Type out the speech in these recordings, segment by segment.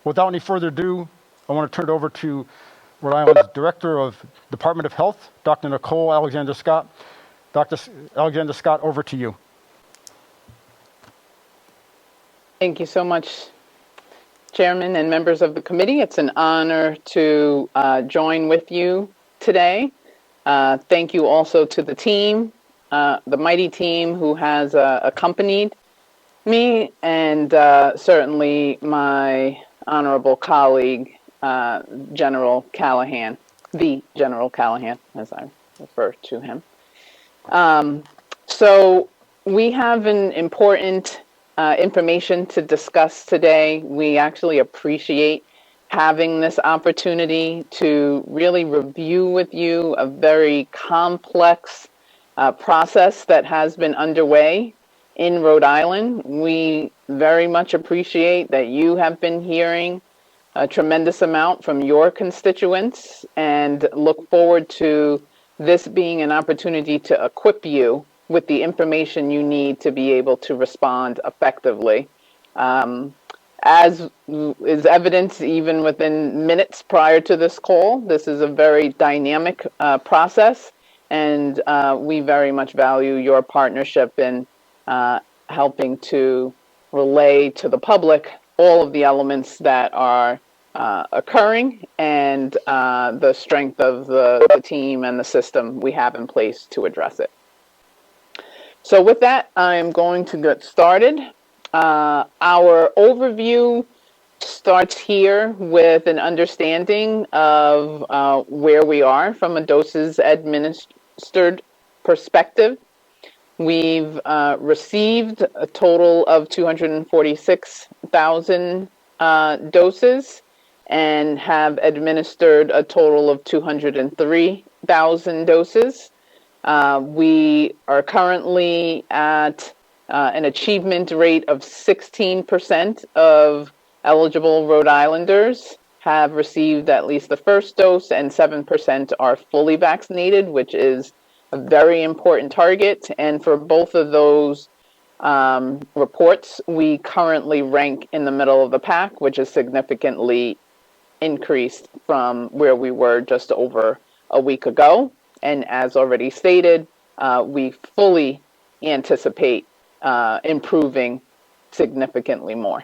Without any further ado, I want to turn it over to Rhode Island's Director of Department of Health, Dr. Nicole Alexander Scott. Dr. Alexander Scott, over to you. Thank you so much, Chairman and members of the committee. It's an honor to join with you today. Thank you also to the team, the mighty team who has accompanied me, and certainly my honorable colleague, General Callahan, the General Callahan, as I refer to him. So we have an important information to discuss today. We actually appreciate having this opportunity to really review with you a very complex process that has been underway in Rhode Island. We very much appreciate that you have been hearing a tremendous amount from your constituents and look forward to this being an opportunity to equip you with the information you need to be able to respond effectively. As is evident even within minutes prior to this call, this is a very dynamic process, and we very much value your partnership in helping to relay to the public all of the elements that are occurring and the strength of the team and the system we have in place to address it. So with that, I'm going to get started. Our overview starts here with an understanding of where we are from a doses administered perspective. We've received a total of 246,000 doses and have administered a total of 203,000 doses. We are currently at an achievement rate of 16% of eligible Rhode Islanders have received at least the first dose, and 7% are fully vaccinated, which is a very important target. And for both of those reports, we currently rank in the middle of the pack, which is significantly increased from where we were just over a week ago. And as already stated, we fully anticipate improving significantly more.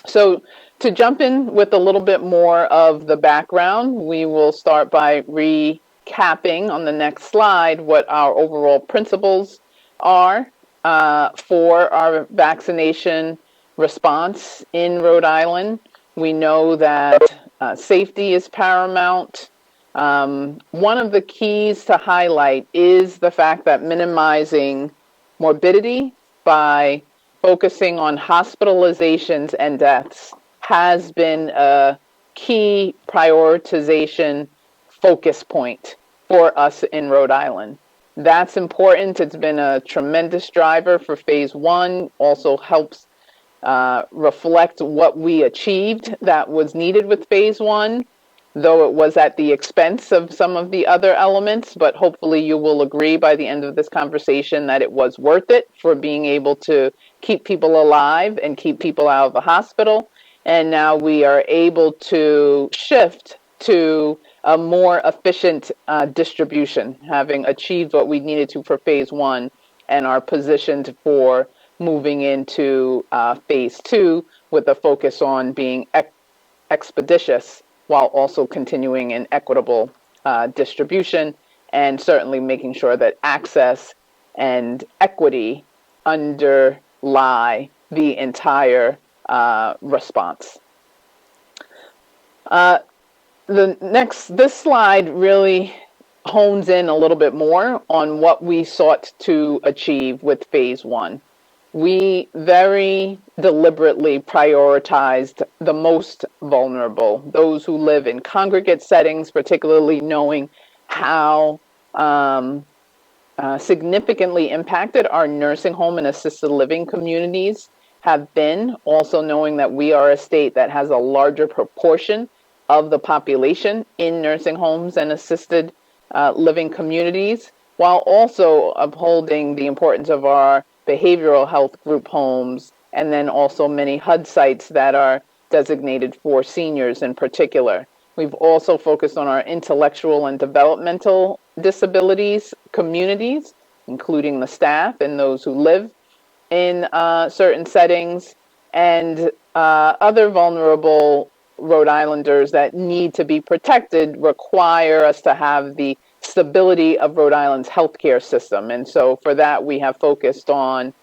So to jump in with a little bit more of the background, we will start by recapping on the next slide what our overall principles are for our vaccination response in Rhode Island. We know that safety is paramount. One of the keys to highlight is the fact that minimizing morbidity by focusing on hospitalizations and deaths has been a key prioritization focus point for us in Rhode Island. That's important. It's been a tremendous driver for phase one, also helps reflect what we achieved that was needed with phase one, though it was at the expense of some of the other elements. But hopefully you will agree by the end of this conversation that it was worth it for being able to keep people alive and keep people out of the hospital. And now we are able to shift to a more efficient distribution, having achieved what we needed to for phase one, and are positioned for moving into phase two with a focus on being expeditious while also continuing an equitable distribution, and certainly making sure that access and equity underlie the entire response. This slide really hones in a little bit more on what we sought to achieve with phase one. We very deliberately prioritized the most vulnerable, those who live in congregate settings, particularly knowing how significantly impacted our nursing home and assisted living communities have been, also knowing that we are a state that has a larger proportion of the population in nursing homes and assisted living communities, while also upholding the importance of our behavioral health group homes, and then also many HUD sites that are designated for seniors in particular. We've also focused on our intellectual and developmental disabilities communities, including the staff and those who live in certain settings, and other vulnerable Rhode Islanders that need to be protected require us to have the stability of Rhode Island's healthcare system. And so for that, we have focused on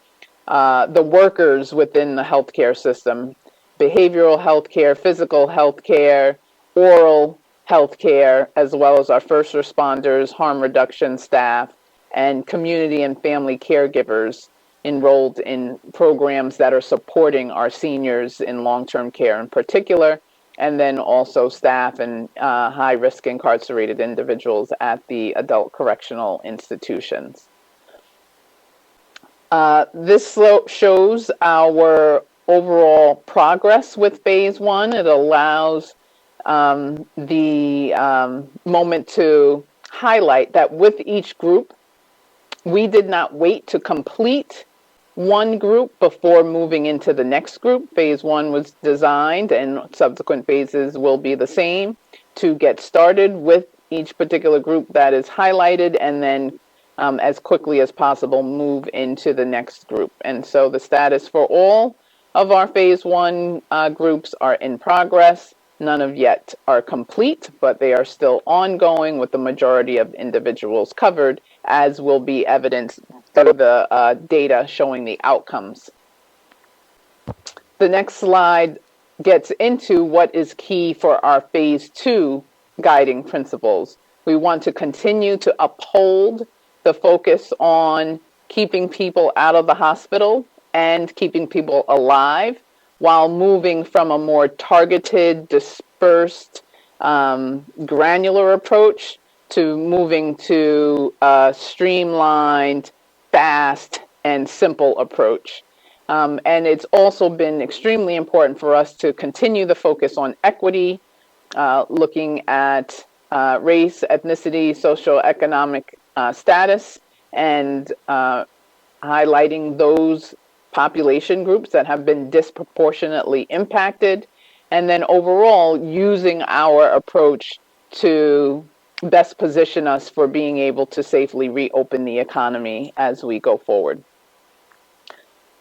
the workers within the healthcare system, behavioral healthcare, physical healthcare, oral healthcare, as well as our first responders, harm reduction staff, and community and family caregivers enrolled in programs that are supporting our seniors in long-term care in particular, and then also staff and high-risk incarcerated individuals at the adult correctional institutions. This shows our overall progress with phase one. It allows the moment to highlight that with each group, we did not wait to complete one group before moving into the next group. Phase one was designed, and subsequent phases will be the same, to get started with each particular group that is highlighted, and then as quickly as possible move into the next group. And so the status for all of our phase one groups are in progress. None of yet are complete, but they are still ongoing with the majority of individuals covered, as will be evidenced through the data showing the outcomes. The next slide gets into what is key for our phase two guiding principles. We want to continue to uphold the focus on keeping people out of the hospital and keeping people alive, while moving from a more targeted, dispersed, granular approach to moving to a streamlined, fast, and simple approach. And it's also been extremely important for us to continue the focus on equity, looking at race, ethnicity, socioeconomic status, and highlighting those population groups that have been disproportionately impacted, and then overall using our approach to best position us for being able to safely reopen the economy as we go forward.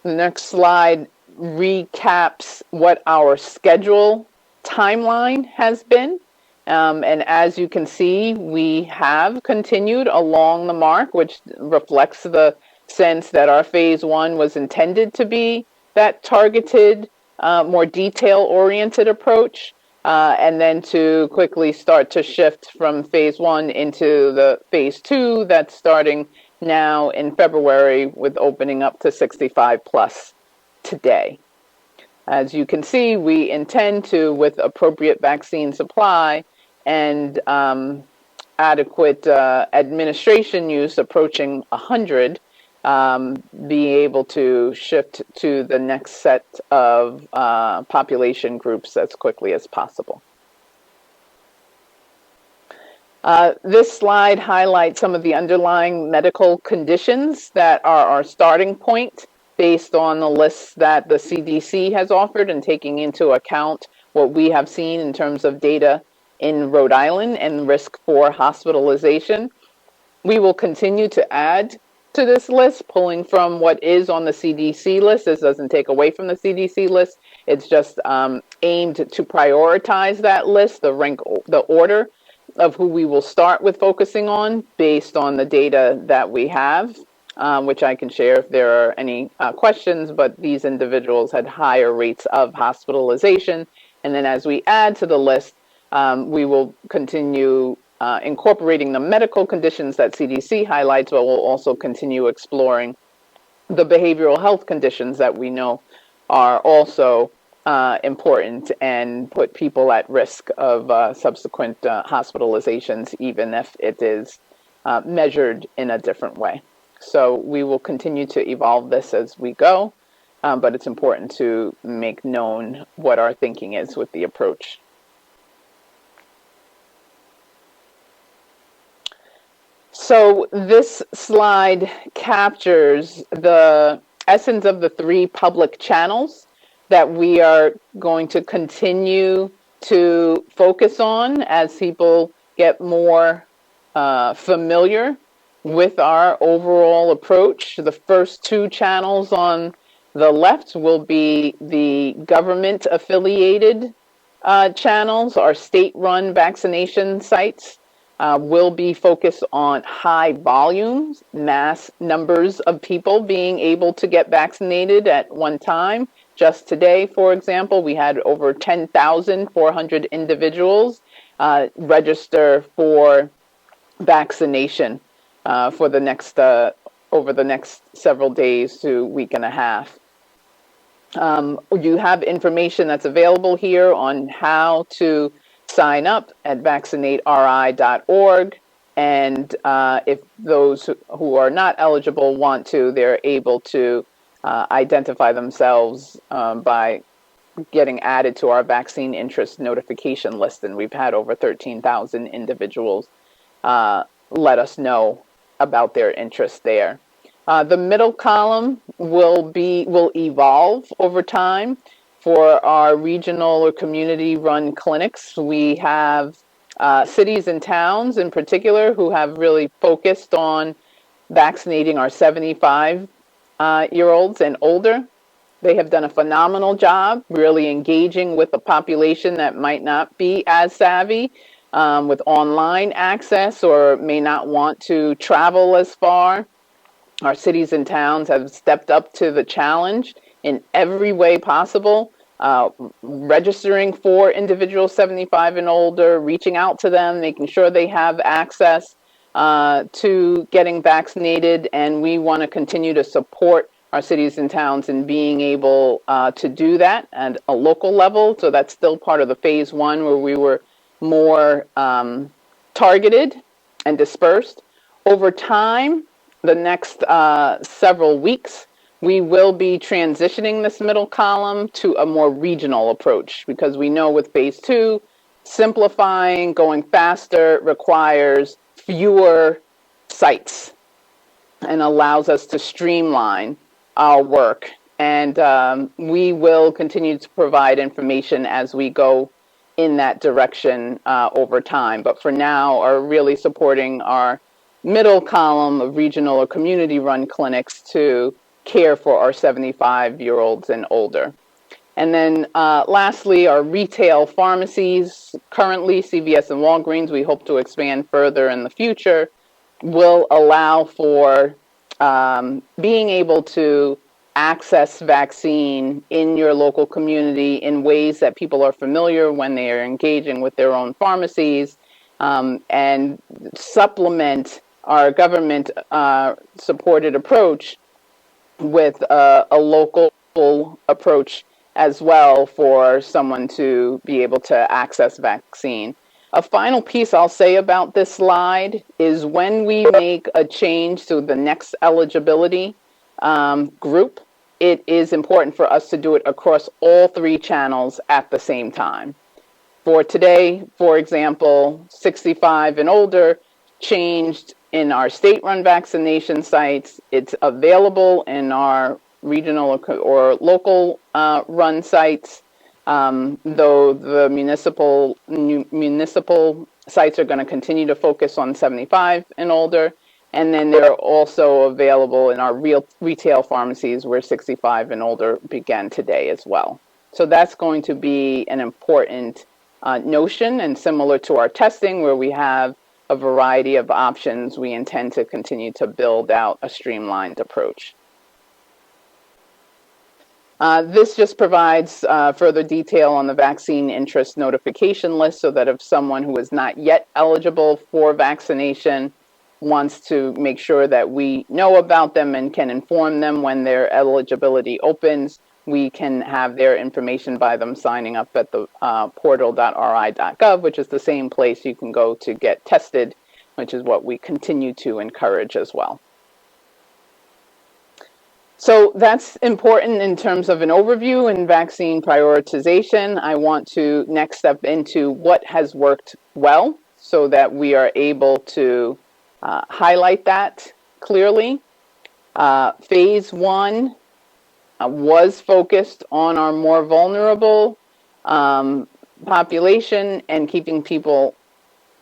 The next slide recaps what our schedule timeline has been. And as you can see, we have continued along the mark, which reflects the sense that our phase one was intended to be that targeted, more detail-oriented approach, and then to quickly start to shift from phase one into the phase two that's starting now in February with opening up to 65 plus today. As you can see, we intend to, with appropriate vaccine supply and adequate administration use approaching 100, be able to shift to the next set of population groups as quickly as possible. This slide highlights some of the underlying medical conditions that are our starting point based on the lists that the CDC has offered, and taking into account what we have seen in terms of data in Rhode Island and risk for hospitalization. We will continue to add to this list, pulling from what is on the CDC list. This doesn't take away from the CDC list. It's just aimed to prioritize that list, the order of who we will start with focusing on based on the data that we have, which I can share if there are any questions, but these individuals had higher rates of hospitalization. And then as we add to the list, we will continue incorporating the medical conditions that CDC highlights, but we'll also continue exploring the behavioral health conditions that we know are also important and put people at risk of subsequent hospitalizations, even if it is measured in a different way. So we will continue to evolve this as we go, but it's important to make known what our thinking is with the approach. So this slide captures the essence of the three public channels that we are going to continue to focus on as people get more familiar with our overall approach. The first two channels on the left will be the government affiliated channels. Our state run vaccination sites will be focused on high volumes, mass numbers of people being able to get vaccinated at one time. Just today, for example, we had over 10,400 individuals register for vaccination for the next over the next several days to week and a half. You have information that's available here on how to sign up at vaccinateri.org. And if those who are not eligible want to, they're able to identify themselves by getting added to our vaccine interest notification list. And we've had over 13,000 individuals let us know about their interest there. The middle column will evolve over time. For our regional or community-run clinics, we have cities and towns in particular who have really focused on vaccinating our 75-year-olds and older. They have done a phenomenal job really engaging with a population that might not be as savvy with online access or may not want to travel as far. Our cities and towns have stepped up to the challenge in every way possible, registering for individuals 75 and older, reaching out to them, making sure they have access to getting vaccinated. And we want to continue to support our cities and towns in being able to do that at a local level. So that's still part of the phase one where we were more targeted and dispersed. Over time, the next several weeks, we will be transitioning this middle column to a more regional approach because we know with phase two, simplifying, going faster requires fewer sites and allows us to streamline our work. And we will continue to provide information as we go in that direction over time. But for now, are really supporting our middle column of regional or community-run clinics to care for our 75-year-olds and older. And then lastly, our retail pharmacies, currently CVS and Walgreens, we hope to expand further in the future, will allow for being able to access vaccine in your local community in ways that people are familiar when they are engaging with their own pharmacies, and supplement our government supported approach with a local approach as well for someone to be able to access vaccine. A final piece I'll say about this slide is when we make a change to the next eligibility group, it is important for us to do it across all three channels at the same time. For today, for example, 65 and older changed in our state-run vaccination sites. It's available in our regional or local run sites, though the municipal sites are going to continue to focus on 75 and older. And then they're also available in our retail pharmacies where 65 and older began today as well. So that's going to be an important notion, and similar to our testing where we have a variety of options, we intend to continue to build out a streamlined approach. This just provides further detail on the vaccine interest notification list so that if someone who is not yet eligible for vaccination wants to make sure that we know about them and can inform them when their eligibility opens, we can have their information by them signing up at the portal.ri.gov, which is the same place you can go to get tested, which is what we continue to encourage as well. So that's important in terms of an overview and vaccine prioritization. I want to next step into what has worked well so that we are able to highlight that clearly. Phase one was focused on our more vulnerable population and keeping people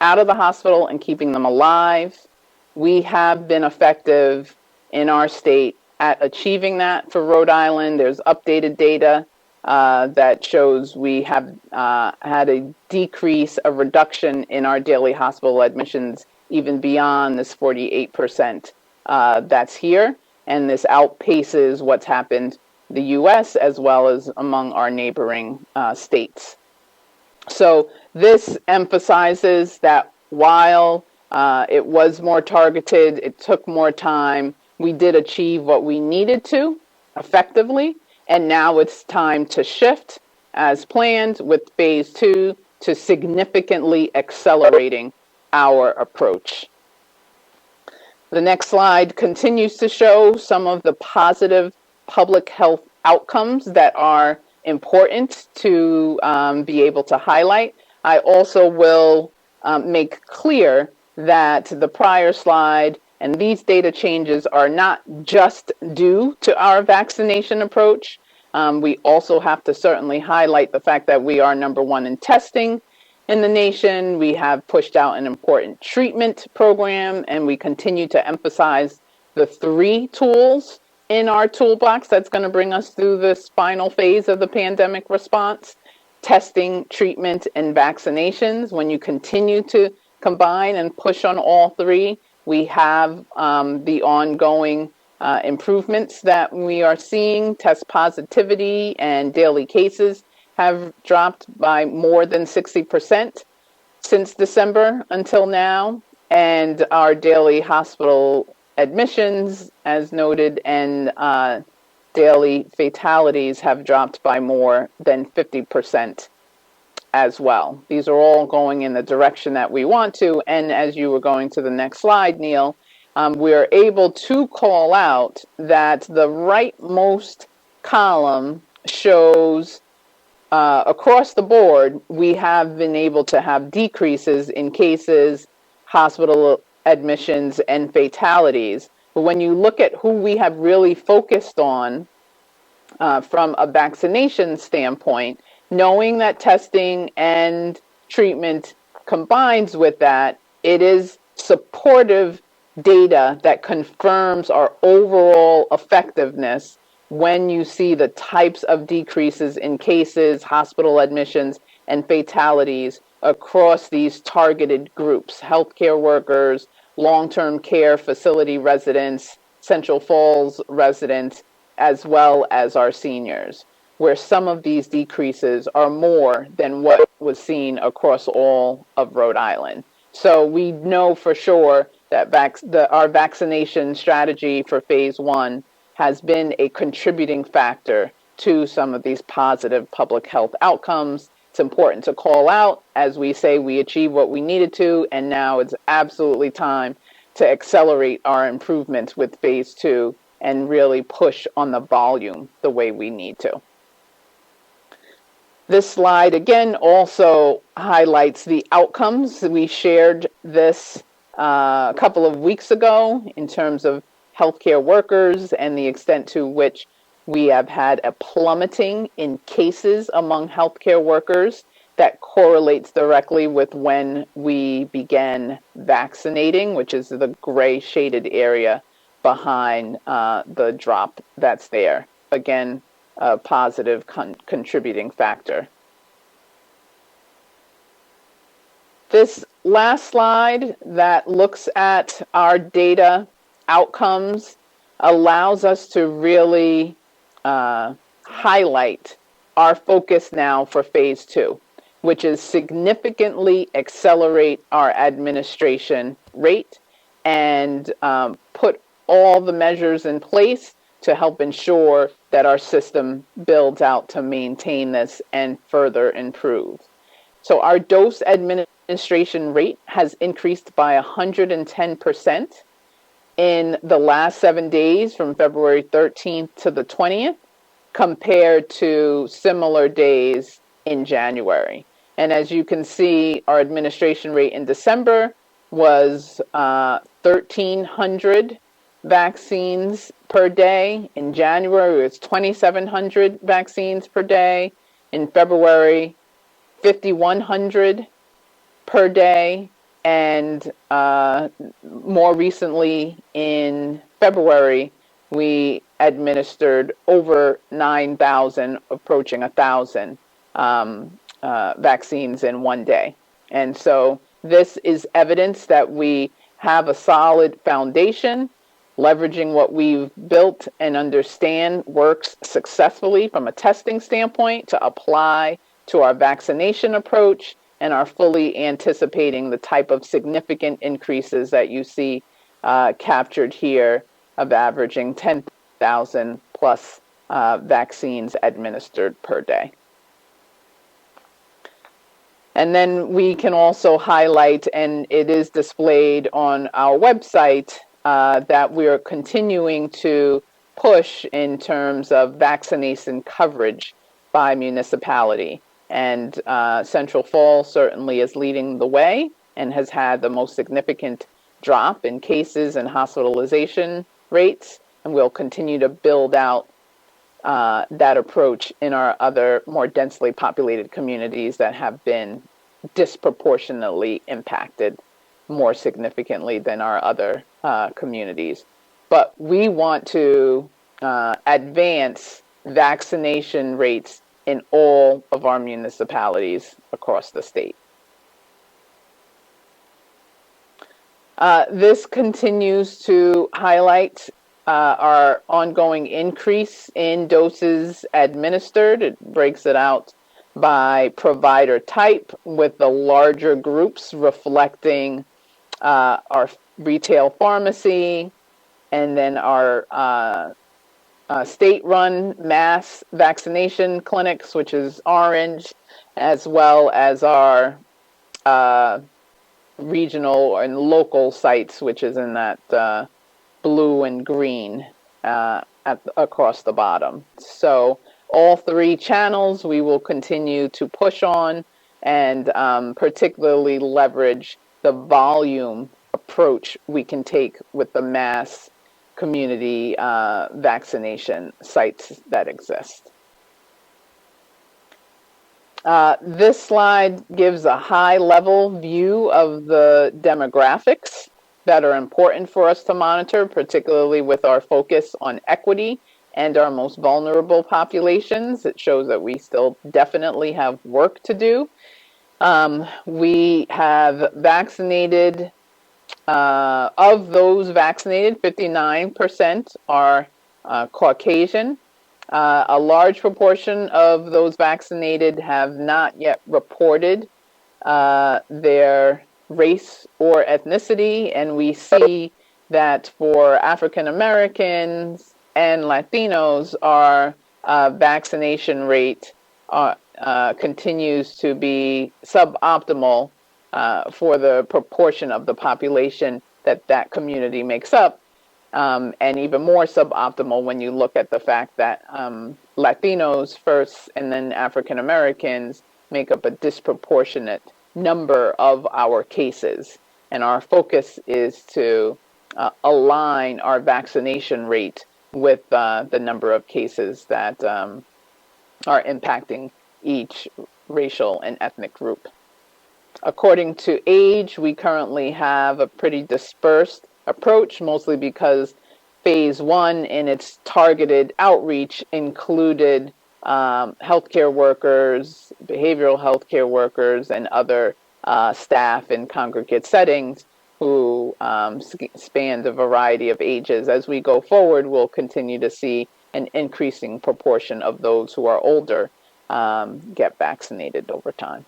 out of the hospital and keeping them alive. We have been effective in our state at achieving that for Rhode Island. There's updated data that shows we have had a decrease, a reduction in our daily hospital admissions, even beyond this 48% that's here. And this outpaces what's happened in the US as well as among our neighboring states. So this emphasizes that while it was more targeted, it took more time, we did achieve what we needed to effectively, and now it's time to shift as planned with phase 2 to significantly accelerating our approach. The next slide continues to show some of the positive public health outcomes that are important to be able to highlight. I also will make clear that the prior slide and these data changes are not just due to our vaccination approach. We also have to certainly highlight the fact that we are number one in testing in the nation. We have pushed out an important treatment program, and we continue to emphasize the 3 tools in our toolbox that's going to bring us through this final phase of the pandemic response: testing, treatment, and vaccinations. When you continue to combine and push on all 3, we have the ongoing improvements that we are seeing. Test positivity and daily cases have dropped by more than 60% since December until now, and our daily hospital admissions, as noted, and daily fatalities have dropped by more than 50% as well. These are all going in the direction that we want to, and as you were going to the next slide, Neil, we are able to call out that the rightmost column shows across the board, we have been able to have decreases in cases, hospital admissions, and fatalities. But when you look at who we have really focused on from a vaccination standpoint, knowing that testing and treatment combines with that, it is supportive data that confirms our overall effectiveness when you see the types of decreases in cases, hospital admissions, and fatalities across these targeted groups: healthcare workers, long-term care facility residents, Central Falls residents, as well as our seniors, where some of these decreases are more than what was seen across all of Rhode Island. So we know for sure that our vaccination strategy for phase 1 has been a contributing factor to some of these positive public health outcomes. It's important to call out, as we say, we achieved what we needed to, and now it's absolutely time to accelerate our improvements with phase 2 and really push on the volume the way we need to. This slide, again, also highlights the outcomes. We shared this a couple of weeks ago in terms of healthcare workers and the extent to which we have had a plummeting in cases among healthcare workers that correlates directly with when we began vaccinating, which is the gray shaded area behind the drop that's there. Again, a positive contributing factor. This last slide that looks at our data outcomes allows us to really highlight our focus now for phase 2, which is significantly accelerate our administration rate and put all the measures in place to help ensure that our system builds out to maintain this and further improve. So our dose administration rate has increased by 110% in the last 7 days from February 13th to the 20th compared to similar days in January. And as you can see, our administration rate in December was 1,300 vaccines per day. In January, it was 2,700 vaccines per day. In February, 5,100 per day. And more recently, in February, we administered over 9,000, approaching 1,000 vaccines in one day. And so this is evidence that we have a solid foundation, leveraging what we've built and understand works successfully from a testing standpoint to apply to our vaccination approach, and are fully anticipating the type of significant increases that you see captured here of averaging 10,000 plus vaccines administered per day. And then we can also highlight, and it is displayed on our website, that we are continuing to push in terms of vaccination coverage by municipality. And Central Falls certainly is leading the way and has had the most significant drop in cases and hospitalization rates. And we'll continue to build out that approach in our other more densely populated communities that have been disproportionately impacted more significantly than our other communities. But we want to advance vaccination rates in all of our municipalities across the state. This continues to highlight our ongoing increase in doses administered. It breaks it out by provider type, with the larger groups reflecting our retail pharmacy, and then our state-run mass vaccination clinics, which is orange, as well as our regional and local sites, which is in that blue and green across the bottom. So all three channels we will continue to push on, and particularly leverage the volume approach we can take with the mass community vaccination sites that exist. This slide gives a high-level view of the demographics that are important for us to monitor, particularly with our focus on equity and our most vulnerable populations. It shows that we still definitely have work to do. We have vaccinated, of those vaccinated, 59% are Caucasian. A large proportion of those vaccinated have not yet reported their race or ethnicity, and we see that for African Americans and Latinos, our vaccination rate continues to be suboptimal for the proportion of the population that community makes up, and even more suboptimal when you look at the fact that Latinos first and then African Americans make up a disproportionate number of our cases. And our focus is to align our vaccination rate with the number of cases that are impacting each racial and ethnic group. According to age, we currently have a pretty dispersed approach, mostly because phase one in its targeted outreach included healthcare workers, behavioral healthcare workers, and other staff in congregate settings who spanned a variety of ages. As we go forward, we'll continue to see an increasing proportion of those who are older get vaccinated over time.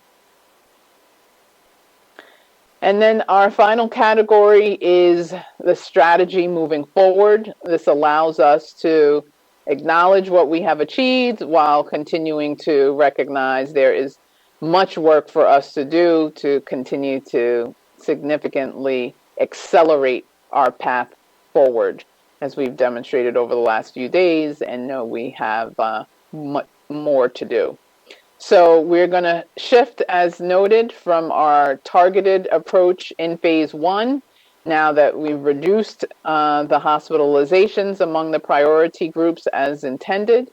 And then our final category is the strategy moving forward. This allows us to acknowledge what we have achieved while continuing to recognize there is much work for us to do to continue to significantly accelerate our path forward, as we've demonstrated over the last few days, and know we have much more to do. So we're going to shift, as noted, from our targeted approach in phase one, now that we've reduced the hospitalizations among the priority groups as intended,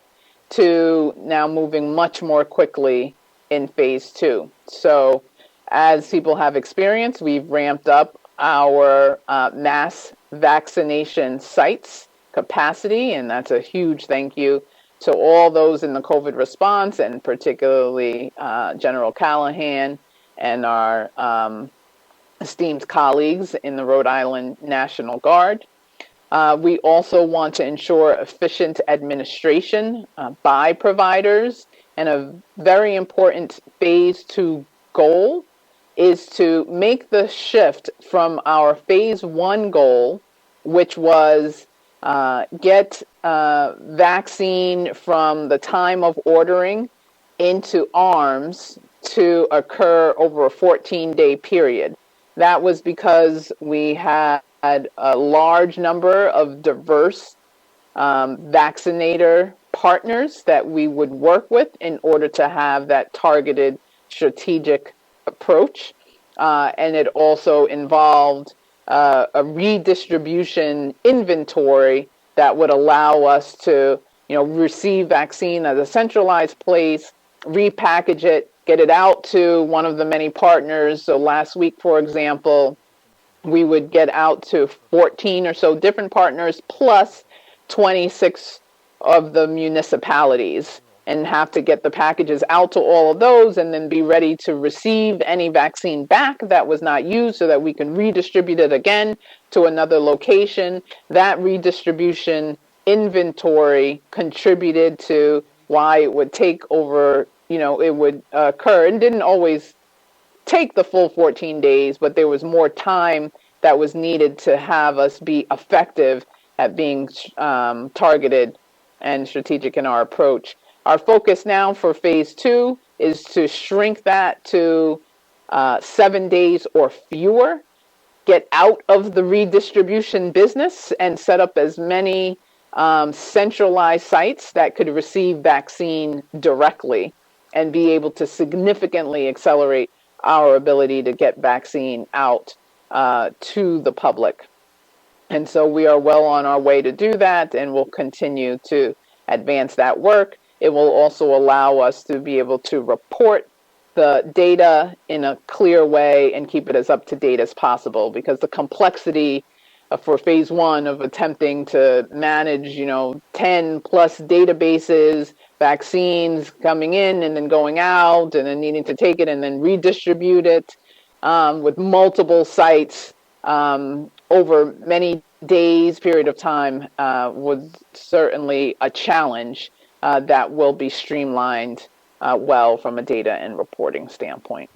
to now moving much more quickly in phase 2. So as people have experienced, we've ramped up our mass vaccination sites capacity, and that's a huge thank you to all those in the COVID response, and particularly General Callahan and our esteemed colleagues in the Rhode Island National Guard. We also want to ensure efficient administration by providers, and a very important phase 2 goal is to make the shift from our phase 1 goal, which was get vaccine from the time of ordering into arms, to occur over a 14-day period. That was because we had a large number of diverse vaccinator partners that we would work with in order to have that targeted strategic approach. And it also involved a redistribution inventory that would allow us to, receive vaccine at a centralized place, repackage it, get it out to one of the many partners. So last week, for example, we would get out to 14 or so different partners plus 26 of the municipalities, and have to get the packages out to all of those, and then be ready to receive any vaccine back that was not used so that we can redistribute it again to another location. That redistribution inventory contributed to why it would take over, it would occur, and didn't always take the full 14 days, but there was more time that was needed to have us be effective at being targeted and strategic in our approach. Our focus now for phase 2 is to shrink that to 7 days or fewer, get out of the redistribution business, and set up as many centralized sites that could receive vaccine directly, and be able to significantly accelerate our ability to get vaccine out to the public. And so we are well on our way to do that, and we'll continue to advance that work. It will also allow us to be able to report the data in a clear way and keep it as up to date as possible, because the complexity for phase 1 of attempting to manage, 10 plus databases, vaccines coming in and then going out, and then needing to take it and then redistribute it with multiple sites over many days period of time was certainly a challenge that will be streamlined well from a data and reporting standpoint.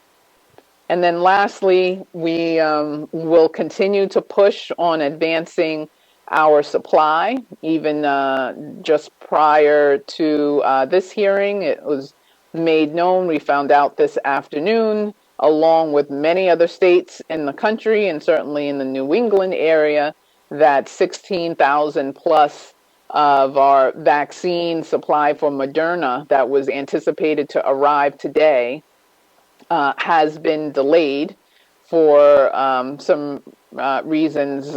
And then lastly, we will continue to push on advancing our supply. Even just prior to this hearing, it was made known, we found out this afternoon, along with many other states in the country, and certainly in the New England area, that 16,000 plus of our vaccine supply for Moderna that was anticipated to arrive today has been delayed for some reasons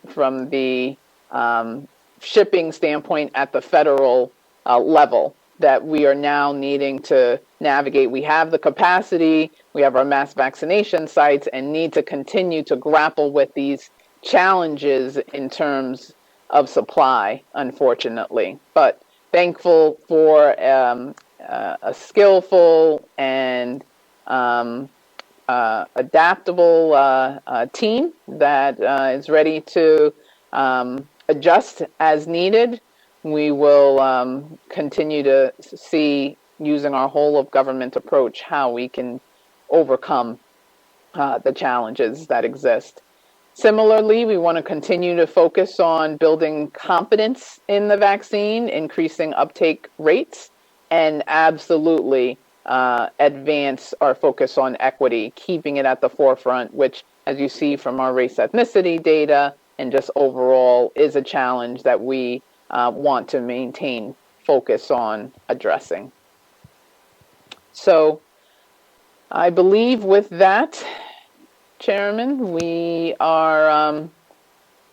from the shipping standpoint at the federal level, that we are now needing to navigate. We have the capacity, we have our mass vaccination sites, and need to continue to grapple with these challenges in terms of supply, unfortunately. But thankful for a skillful and adaptable team that is ready to adjust as needed. We will continue to see, using our whole of government approach, how we can overcome the challenges that exist. Similarly, we want to continue to focus on building confidence in the vaccine, increasing uptake rates, and absolutely advance our focus on equity, keeping it at the forefront, which, as you see from our race ethnicity data and just overall, is a challenge that we want to maintain focus on addressing. So I believe with that, Chairman. We are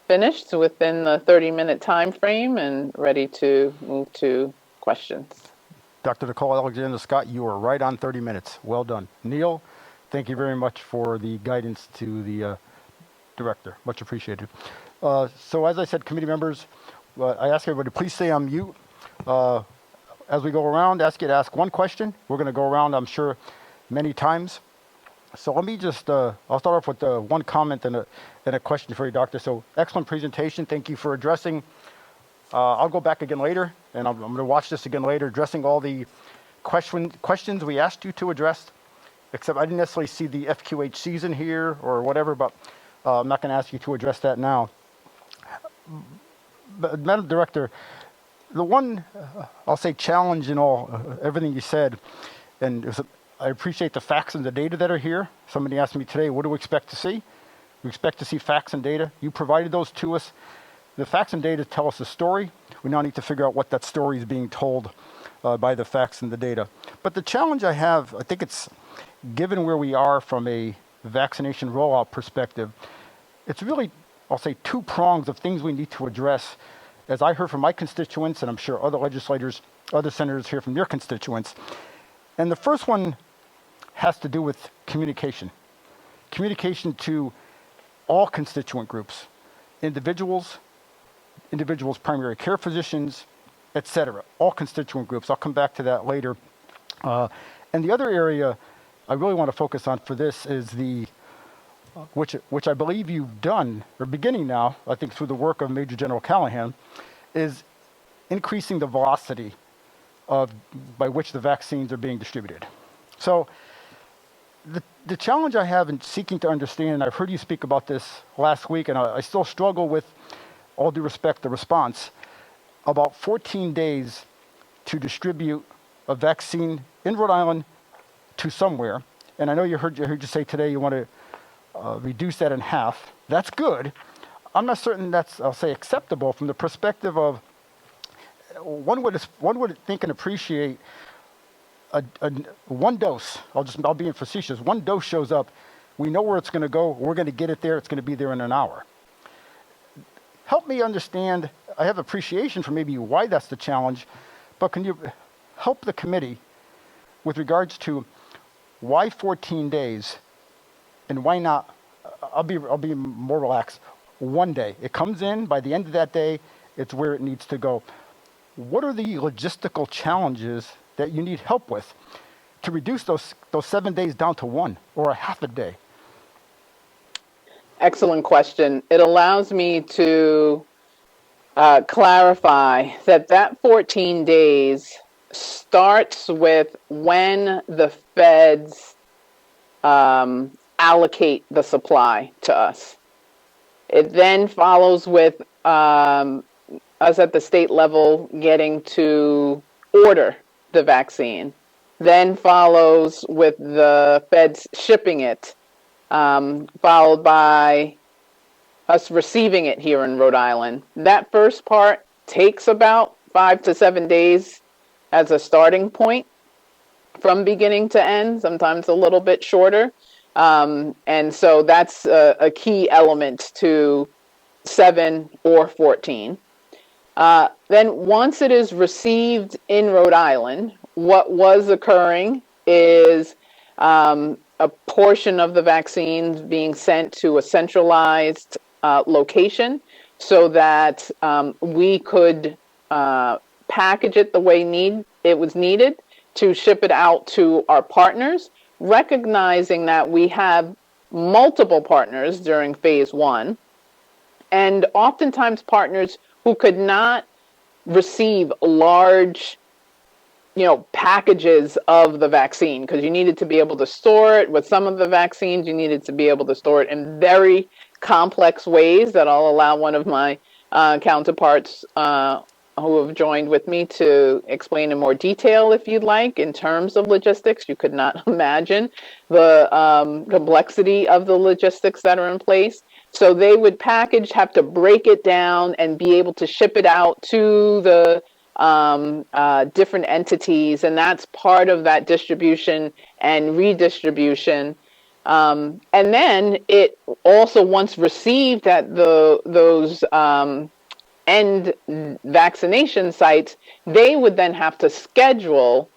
finished within the 30-minute time frame and ready to move to questions. Dr. Nicole Alexander Scott, you are right on 30 minutes. Well done. Neil, thank you very much for the guidance to the director. Much appreciated. So as I said, committee members, I ask everybody to please stay on mute. As we go around, ask you to ask one question. We're going to go around, I'm sure, many times. So let me just, I'll start off with one comment and a question for you, Doctor. So excellent presentation. Thank you for addressing. I'll go back again later, and I'm going to watch this again later, addressing all the questions we asked you to address, except I didn't necessarily see the FQHCs in here or whatever, but I'm not going to ask you to address that now. But Madam Director, the one, I'll say challenge in everything you said, and I appreciate the facts and the data that are here. Somebody asked me today, what do we expect to see? We expect to see facts and data. You provided those to us. The facts and data tell us a story. We now need to figure out what that story is being told by the facts and the data. But the challenge I have, I think it's given where we are from a vaccination rollout perspective, it's really, I'll say, two prongs of things we need to address. As I heard from my constituents, and I'm sure other legislators, other senators hear from their constituents. And the first one has to do with communication. Communication to all constituent groups, individuals, primary care physicians, et cetera, all constituent groups. I'll come back to that later. And the other area I really want to focus on for this is which I believe you've done, or beginning now, I think through the work of Major General Callahan, is increasing the velocity by which the vaccines are being distributed. So the challenge I have in seeking to understand, and I've heard you speak about this last week, and I still struggle with, all due respect, the response, about 14 days to distribute a vaccine in Rhode Island to somewhere. And I know I heard you say today you want to reduce that in half. That's good. I'm not certain that's, I'll say, acceptable from the perspective of one would think and appreciate one dose. I'll be facetious. One dose shows up. We know where it's going to go. We're going to get it there. It's going to be there in an hour. Help me understand. I have appreciation for maybe why that's the challenge, but can you help the committee with regards to why 14 days and why not? I'll be more relaxed. One day. It comes in. By the end of that day, it's where it needs to go. What are the logistical challenges that you need help with to reduce those 7 days down to one or a half a day? Excellent question. It allows me to clarify that 14 days starts with when the feds allocate the supply to us. It then follows with us at the state level getting to order the vaccine. Then follows with the feds shipping it, followed by us receiving it here in Rhode Island. That first part takes about 5 to 7 days as a starting point from beginning to end, sometimes a little bit shorter. And so that's a key element to 7 or 14. Then once it is received in Rhode Island, what was occurring is a portion of the vaccines being sent to a centralized location so that we could package it the way it was needed to ship it out to our partners, recognizing that we have multiple partners during phase 1, and oftentimes partners who could not receive large, packages of the vaccine, because you needed to be able to store it. With some of the vaccines, you needed to be able to store it in very complex ways that I'll allow one of my counterparts who have joined with me to explain in more detail, if you'd like, in terms of logistics. You could not imagine the complexity of the logistics that are in place. So they would have to break it down and be able to ship it out to the different entities. And that's part of that distribution and redistribution. And then it also, once received at those end vaccination sites, they would then have to schedule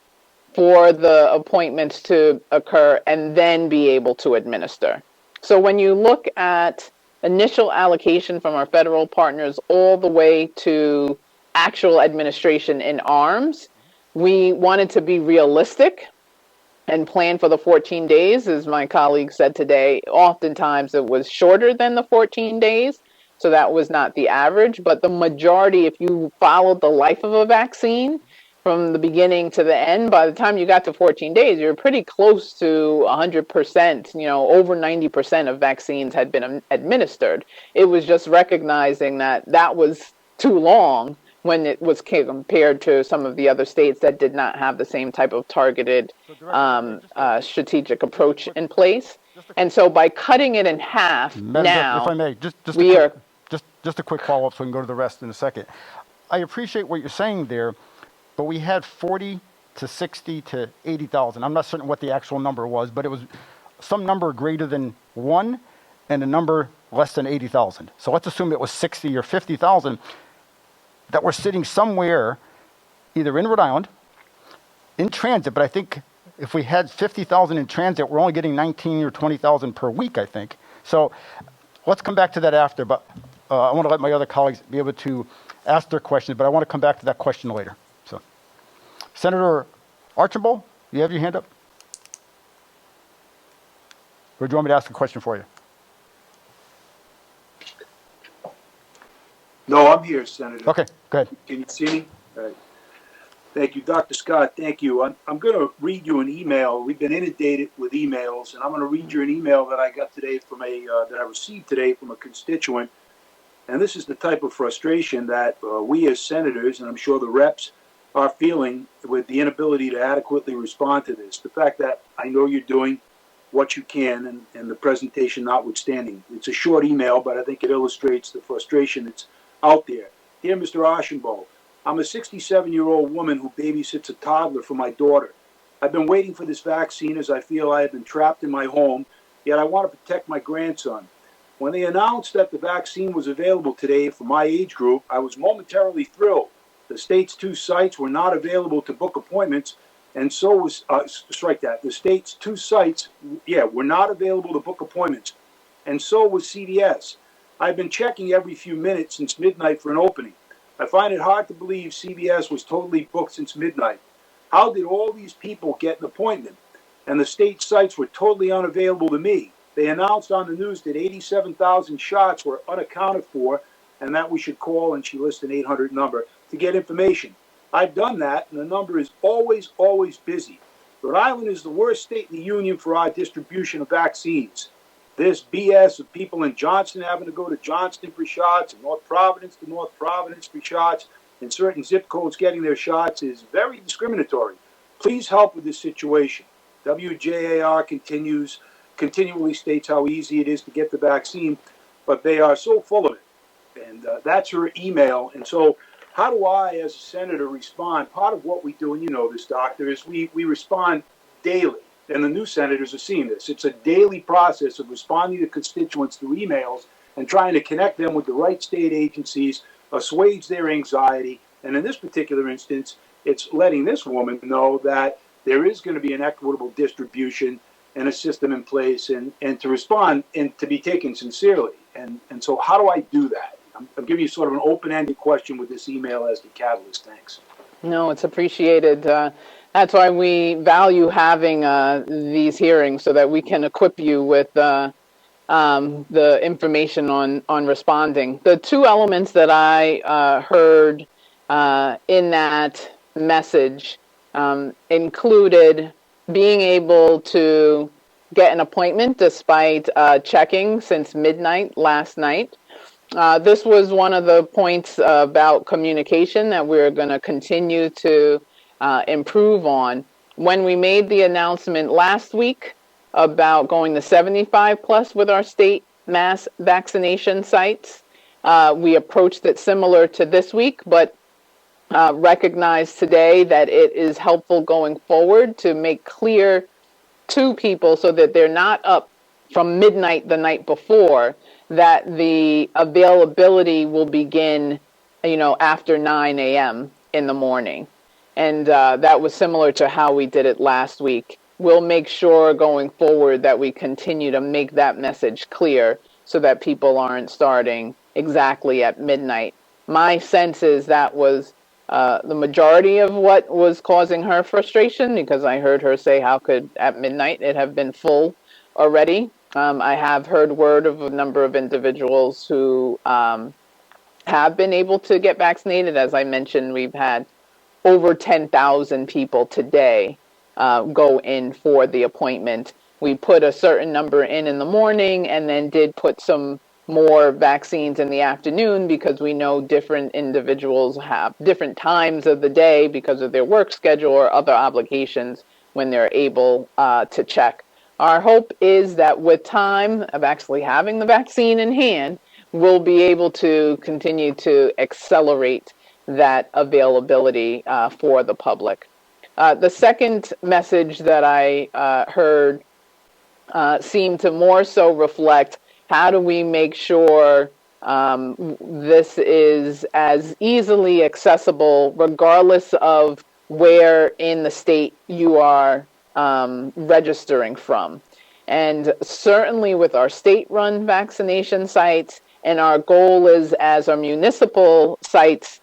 for the appointments to occur and then be able to administer. So when you look at initial allocation from our federal partners all the way to actual administration in arms, we wanted to be realistic and plan for the 14 days. As my colleague said today, oftentimes it was shorter than the 14 days. So that was not the average, but the majority, if you followed the life of a vaccine from the beginning to the end, by the time you got to 14 days, you're pretty close to 100%, over 90% of vaccines had been administered. It was just recognizing that that was too long when it was compared to some of the other states that did not have the same type of targeted strategic approach in place. And so by cutting it in half now, if I may, just a quick follow-up so we can go to the rest in a second. I appreciate what you're saying there, but we had 40 to 60 to 80,000. I'm not certain what the actual number was, but it was some number greater than 1 and a number less than 80,000. So let's assume it was 60 or 50,000 that were sitting somewhere, either in Rhode Island, in transit, but I think if we had 50,000 in transit, we're only getting 19 or 20,000 per week, I think. So let's come back to that after, but I want to let my other colleagues be able to ask their questions, but I want to come back to that question later. So, Senator Archambault, you have your hand up? Or do you want me to ask a question for you? No, I'm here, Senator. Okay, go ahead. Can you see me? All right. Thank you, Dr. Scott. Thank you. I'm going to read you an email. We've been inundated with emails, and I'm going to read you an email that I got today from that I received today from a constituent. And this is the type of frustration that we as senators, and I'm sure the reps, are feeling with the inability to adequately respond to this. The fact that I know you're doing what you can, and the presentation notwithstanding. It's a short email, but I think it illustrates the frustration that's out there. Dear Mr. Archambault, I'm a 67-year-old woman who babysits a toddler for my daughter. I've been waiting for this vaccine as I feel I have been trapped in my home, yet I want to protect my grandson. When they announced that the vaccine was available today for my age group, I was momentarily thrilled. The state's 2 sites were not available to book appointments, and so was, strike that, the state's 2 sites, were not available to book appointments, and so was CVS. I've been checking every few minutes since midnight for an opening. I find it hard to believe CVS was totally booked since midnight. How did all these people get an appointment? And the state sites were totally unavailable to me. They announced on the news that 87,000 shots were unaccounted for and that we should call, and she lists an 800 number, to get information. I've done that, and the number is always, always busy. Rhode Island is the worst state in the union for our distribution of vaccines. This BS of people in Johnston having to go to Johnston for shots, and North Providence to North Providence for shots, and certain zip codes getting their shots is very discriminatory. Please help with this situation. WJAR continually states how easy it is to get the vaccine, but they are so full of it. And that's her email. And so how do I, as a senator, respond? Part of what we do, and you know this, Doctor, is we respond daily. And the new senators are seeing this. It's a daily process of responding to constituents through emails and trying to connect them with the right state agencies, assuage their anxiety. And in this particular instance, it's letting this woman know that there is going to be an equitable distribution and a system in place, and to respond and to be taken sincerely. And so how do I do that? I'm giving you sort of an open-ended question with this email as the catalyst. Thanks. No, it's appreciated. That's why we value having these hearings, so that we can equip you with the information on responding. The 2 elements that I heard in that message included being able to get an appointment despite checking since midnight last night. This was one of the points about communication that we're going to continue to improve on. When we made the announcement last week about going to 75 plus with our state mass vaccination sites, we approached it similar to this week, but recognize today that it is helpful going forward to make clear to people so that they're not up from midnight the night before, that the availability will begin, after 9 a.m. in the morning. And that was similar to how we did it last week. We'll make sure going forward that we continue to make that message clear so that people aren't starting exactly at midnight. My sense is that was the majority of what was causing her frustration, because I heard her say, how could at midnight it have been full already? I have heard word of a number of individuals who have been able to get vaccinated. As I mentioned, we've had over 10,000 people today go in for the appointment. We put a certain number in the morning, and then did put some more vaccines in the afternoon, because we know different individuals have different times of the day because of their work schedule or other obligations when they're able to check. Our hope is that with time of actually having the vaccine in hand, we'll be able to continue to accelerate that availability for the public. The second message that I heard seemed to more so reflect, how do we make sure this is as easily accessible regardless of where in the state you are registering from. And certainly with our state-run vaccination sites, and our goal is, as our municipal sites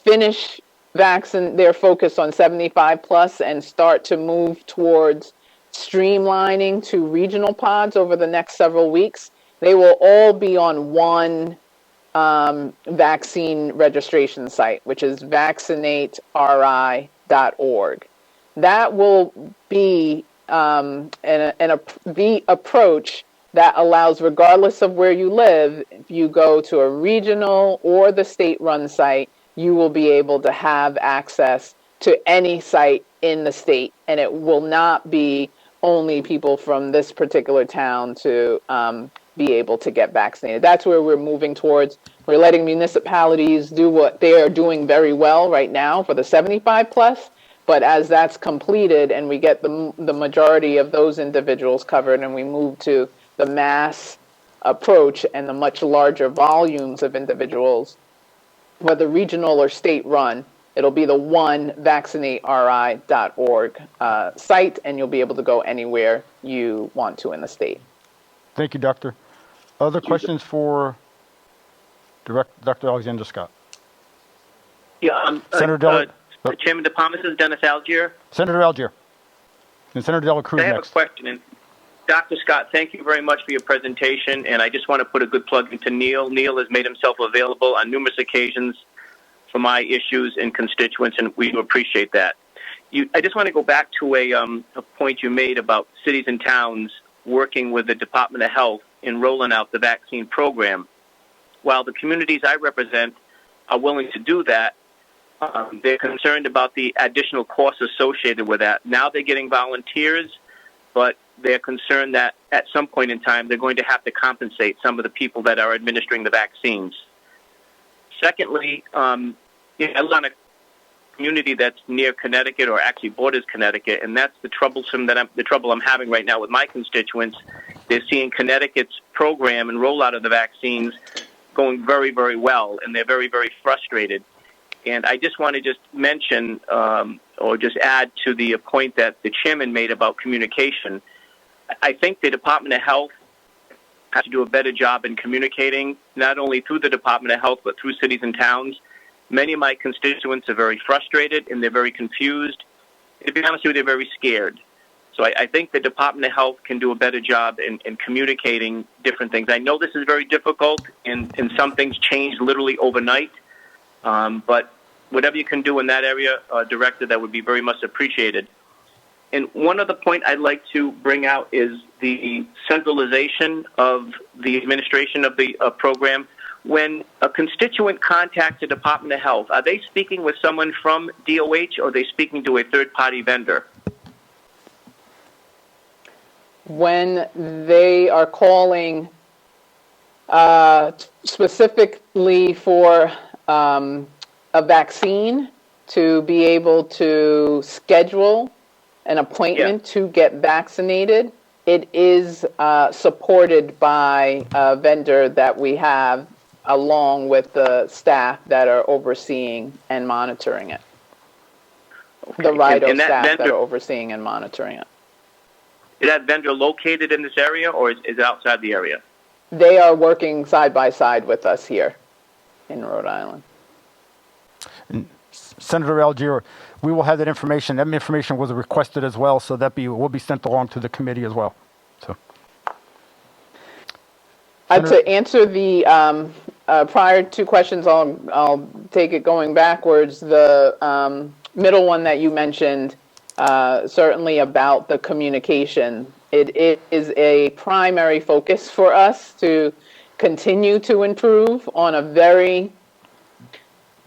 finish their focus on 75 plus and start to move towards streamlining to regional pods over the next several weeks, they will all be on one vaccine registration site, which is vaccinateRI.org. That will be the approach that allows, regardless of where you live, if you go to a regional or the state-run site, you will be able to have access to any site in the state, and it will not be only people from this particular town to be able to get vaccinated. That's where we're moving towards. We're letting municipalities do what they are doing very well right now for the 75 plus, but as that's completed and we get the majority of those individuals covered, and we move to the mass approach and the much larger volumes of individuals, whether regional or state run, it'll be the one vaccinateRI.org site, and you'll be able to go anywhere you want to in the state. Thank you, Doctor. Other questions for Dr. Alexander Scott? Yeah, Senator Chairman DePalma, this is Dennis Algiere. Senator Algiere. And Senator Dela Cruz I have next. a question. And Dr. Scott, thank you very much for your presentation, and I just want to put a good plug into Neil. Neil has made himself available on numerous occasions for my issues and constituents, and we appreciate that. I just want to go back to a point you made about cities and towns working with the Department of Health in rolling out the vaccine program. While the communities I represent are willing to do that, they're concerned about the additional costs associated with that. Now they're getting volunteers, but they're concerned that at some point in time they're going to have to compensate some of the people that are administering the vaccines. Secondly, I live on a community that's near Connecticut, or actually borders Connecticut, and that's the trouble I'm having right now with my constituents. They're seeing Connecticut's program and rollout of the vaccines going very, very well, and they're very, very frustrated. And I just want to mention or just add to the point that the chairman made about communication. I think the Department of Health has to do a better job in communicating, not only through the Department of Health, but through cities and towns. Many of my constituents are very frustrated, and they're very confused. To be honest with you, they're very scared. So I think the Department of Health can do a better job in communicating different things. I know this is very difficult, and some things change literally overnight. But whatever you can do in that area, Director, that would be very much appreciated. And one other point I'd like to bring out is the centralization of the administration of the program. When a constituent contacts the Department of Health, are they speaking with someone from DOH, or are they speaking to a third-party vendor? When they are calling specifically for a vaccine, to be able to schedule an appointment to get vaccinated, it is supported by a vendor that we have along with the staff that are overseeing and monitoring it. The RIDOH And that staff that vendor- are overseeing and monitoring it. Is that vendor located in this area, or is it outside the area? They are working side by side with us here in Rhode Island. Senator Algiere, we will have that information. That information was requested as well, so will be sent along to the committee as well. So, to answer the prior two questions, I'll take it going backwards. The middle one that you mentioned, certainly about the communication. It is a primary focus for us to continue to improve on a very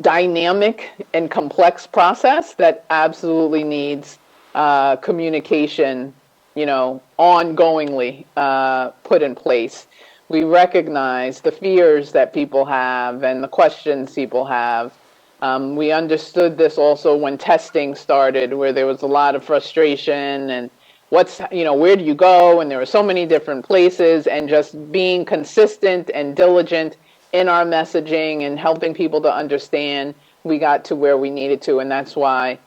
dynamic and complex process that absolutely needs communication, ongoingly put in place. We recognize the fears that people have and the questions people have. We understood this also when testing started, where there was a lot of frustration and where do you go? And there were so many different places, and just being consistent and diligent in our messaging and helping people to understand, we got to where we needed to. And that's why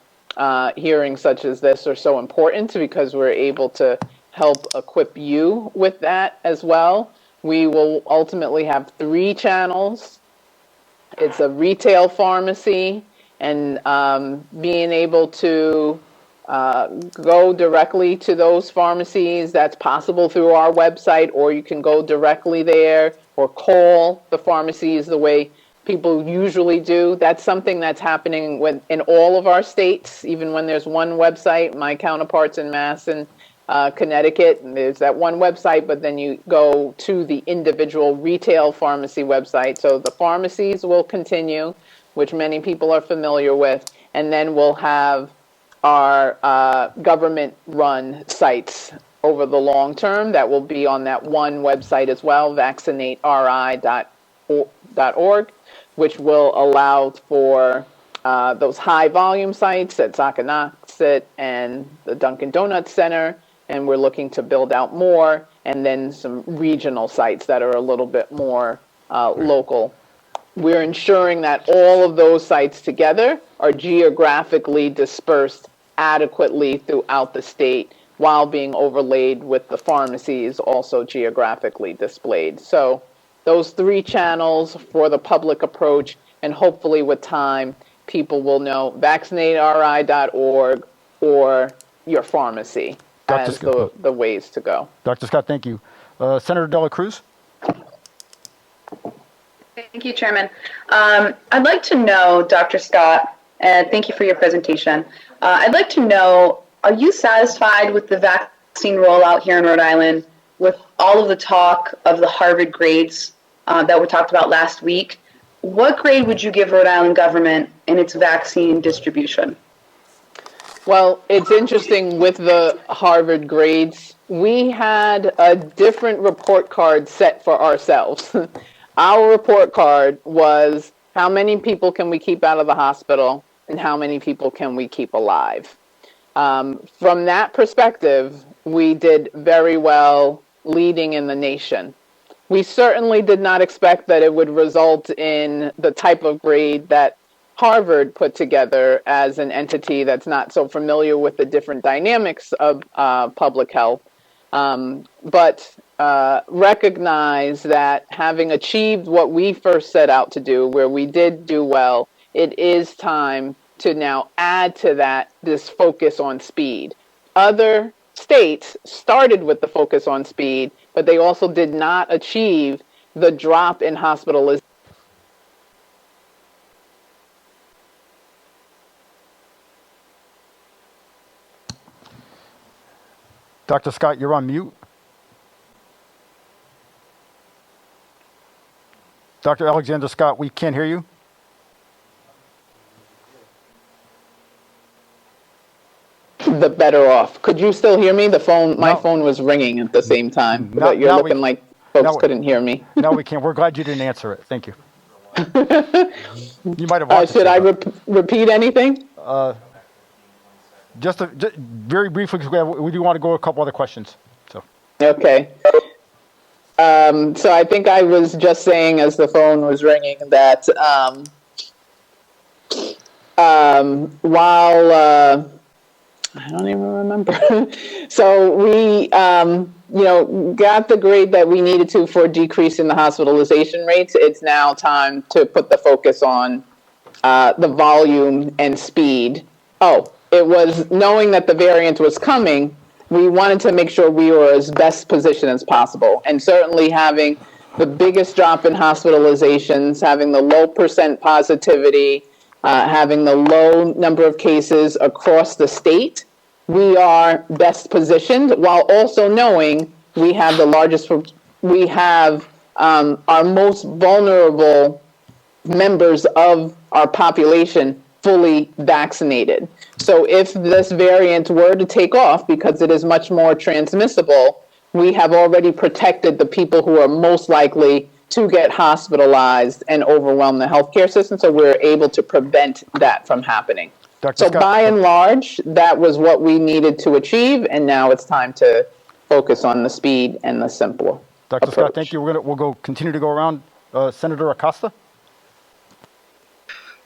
hearings such as this are so important, because we're able to help equip you with that as well. We will ultimately have 3 channels. It's a retail pharmacy, and being able to go directly to those pharmacies. That's possible through our website, or you can go directly there or call the pharmacies the way people usually do. That's something that's happening in all of our states, even when there's one website. My counterparts in Mass and Connecticut, there's that one website, but then you go to the individual retail pharmacy website. So the pharmacies will continue, which many people are familiar with, and then we'll have our government-run sites over the long term that will be on that one website as well, vaccinateRI.org, which will allow for those high-volume sites at Socanoxet and the Dunkin' Donuts Center, and we're looking to build out more, and then some regional sites that are a little bit more local. We're ensuring that all of those sites together are geographically dispersed adequately throughout the state, while being overlaid with the pharmacies also geographically displayed. So those 3 channels for the public approach, and hopefully with time, people will know vaccinateRI.org or your pharmacy as the ways to go. Dr. Scott, thank you. Senator Dela Cruz? Thank you, Chairman. I'd like to know, Dr. Scott, and thank you for your presentation. I'd like to know, are you satisfied with the vaccine rollout here in Rhode Island, with all of the talk of the Harvard grades that were talked about last week? What grade would you give Rhode Island government in its vaccine distribution? Well, it's interesting with the Harvard grades. We had a different report card set for ourselves. Our report card was, how many people can we keep out of the hospital and how many people can we keep alive? From that perspective, we did very well leading in the nation. We certainly did not expect that it would result in the type of grade that Harvard put together as an entity that's not so familiar with the different dynamics of public health, but recognize that having achieved what we first set out to do, where we did do well, it is time to now add to that this focus on speed. Other states started with the focus on speed, but they also did not achieve the drop in hospitalization. Dr. Scott, you're on mute. Dr. Alexander Scott, we can't hear you. The better off. Could you still hear me? My phone was ringing at the same time, but you're looking like folks couldn't hear me. No, we can't. We're glad you didn't answer it. Thank you. You might have. Should I repeat anything? Just very briefly, because we do want to go a couple other questions. So. Okay. So I think I was just saying as the phone was ringing that while I don't even remember. So we, got the grade that we needed to for decreasing the hospitalization rates. It's now time to put the focus on the volume and speed. Oh, it was knowing that the variant was coming. We wanted to make sure we were as best positioned as possible. And certainly having the biggest drop in hospitalizations, having the low percent positivity, having the low number of cases across the state, we are best positioned while also knowing we have our most vulnerable members of our population fully vaccinated. So if this variant were to take off, because it is much more transmissible, we have already protected the people who are most likely to get hospitalized and overwhelm the healthcare system, so we're able to prevent that from happening. Dr. So Scott, by and large, that was what we needed to achieve, and now it's time to focus on the speed and the simple Dr. approach. Scott, thank you. We'll continue to go around. Senator Acosta.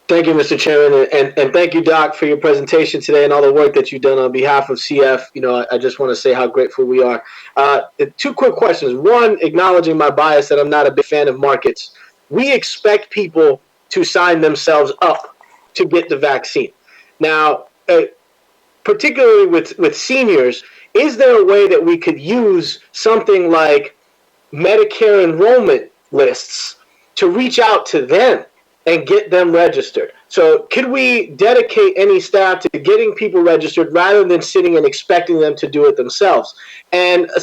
Thank you, Mr. Chairman, and thank you, Doc, for your presentation today and all the work that you've done on behalf of CF. I just want to say how grateful we are. Two quick questions. One, acknowledging my bias that I'm not a big fan of markets. We expect people to sign themselves up to get the vaccine. Now, particularly with seniors, is there a way that we could use something like Medicare enrollment lists to reach out to them and get them registered? So could we dedicate any staff to getting people registered rather than sitting and expecting them to do it themselves? And a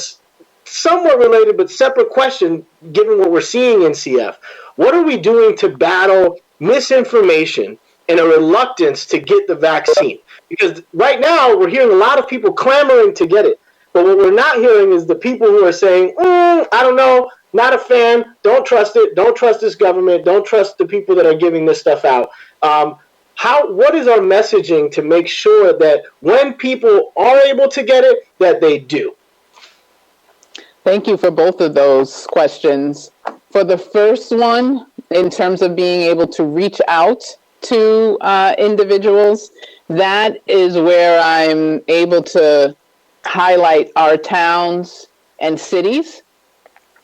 somewhat related but separate question, given what we're seeing in CF, what are we doing to battle misinformation and a reluctance to get the vaccine? Because right now we're hearing a lot of people clamoring to get it. But what we're not hearing is the people who are saying, I don't know, not a fan, don't trust it, don't trust this government, don't trust the people that are giving this stuff out. What is our messaging to make sure that when people are able to get it, that they do? Thank you for both of those questions. For the first one, in terms of being able to reach out to individuals, that is where I'm able to highlight our towns and cities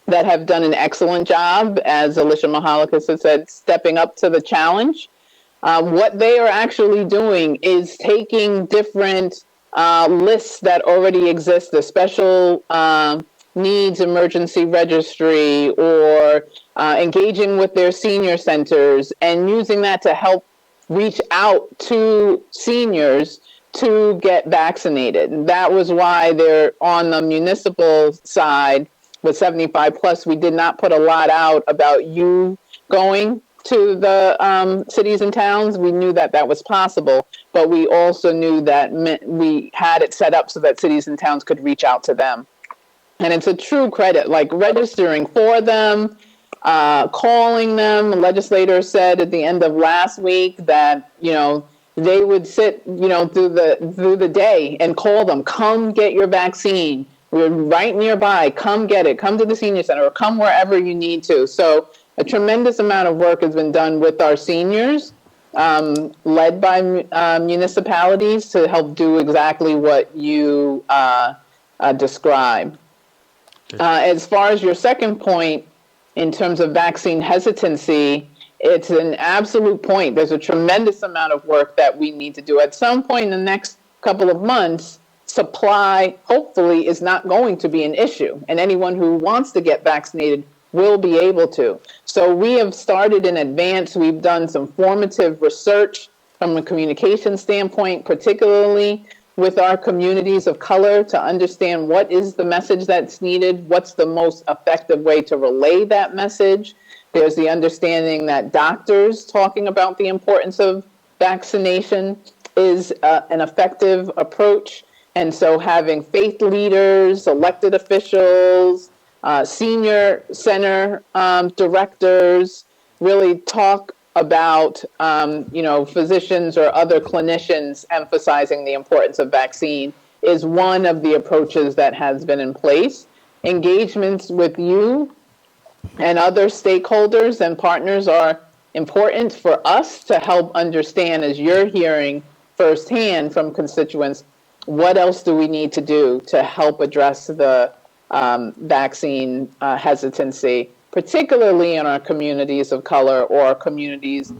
that have done an excellent job, as Alicia Mahalakas has said, stepping up to the challenge. What they are actually doing is taking different lists that already exist, the special needs emergency registry, or engaging with their senior centers and using that to help reach out to seniors to get vaccinated. And that was why they're on the municipal side with 75 plus. We did not put a lot out about you going to the cities and towns. We knew that that was possible, but we also knew that we had it set up so that cities and towns could reach out to them. And it's a true credit, like registering for them, calling them. The legislator said at the end of last week that, they would sit, through the day and call them, come get your vaccine. We're right nearby. Come get it. Come to the senior center or come wherever you need to. So a tremendous amount of work has been done with our seniors, led by municipalities to help do exactly what you described. As far as your second point, in terms of vaccine hesitancy, it's an absolute point. There's a tremendous amount of work that we need to do. At some point in the next couple of months, supply, hopefully, is not going to be an issue. And anyone who wants to get vaccinated will be able to. So we have started in advance. We've done some formative research from a communication standpoint, particularly with our communities of color, to understand what is the message that's needed, what's the most effective way to relay that message. There's the understanding that doctors talking about the importance of vaccination is an effective approach. And so having faith leaders, elected officials, senior center directors really talk about, physicians or other clinicians emphasizing the importance of vaccine is one of the approaches that has been in place. engagements with you and other stakeholders and partners are important for us to help understand, as you're hearing firsthand from constituents, what else do we need to do to help address the vaccine hesitancy, particularly in our communities of color or communities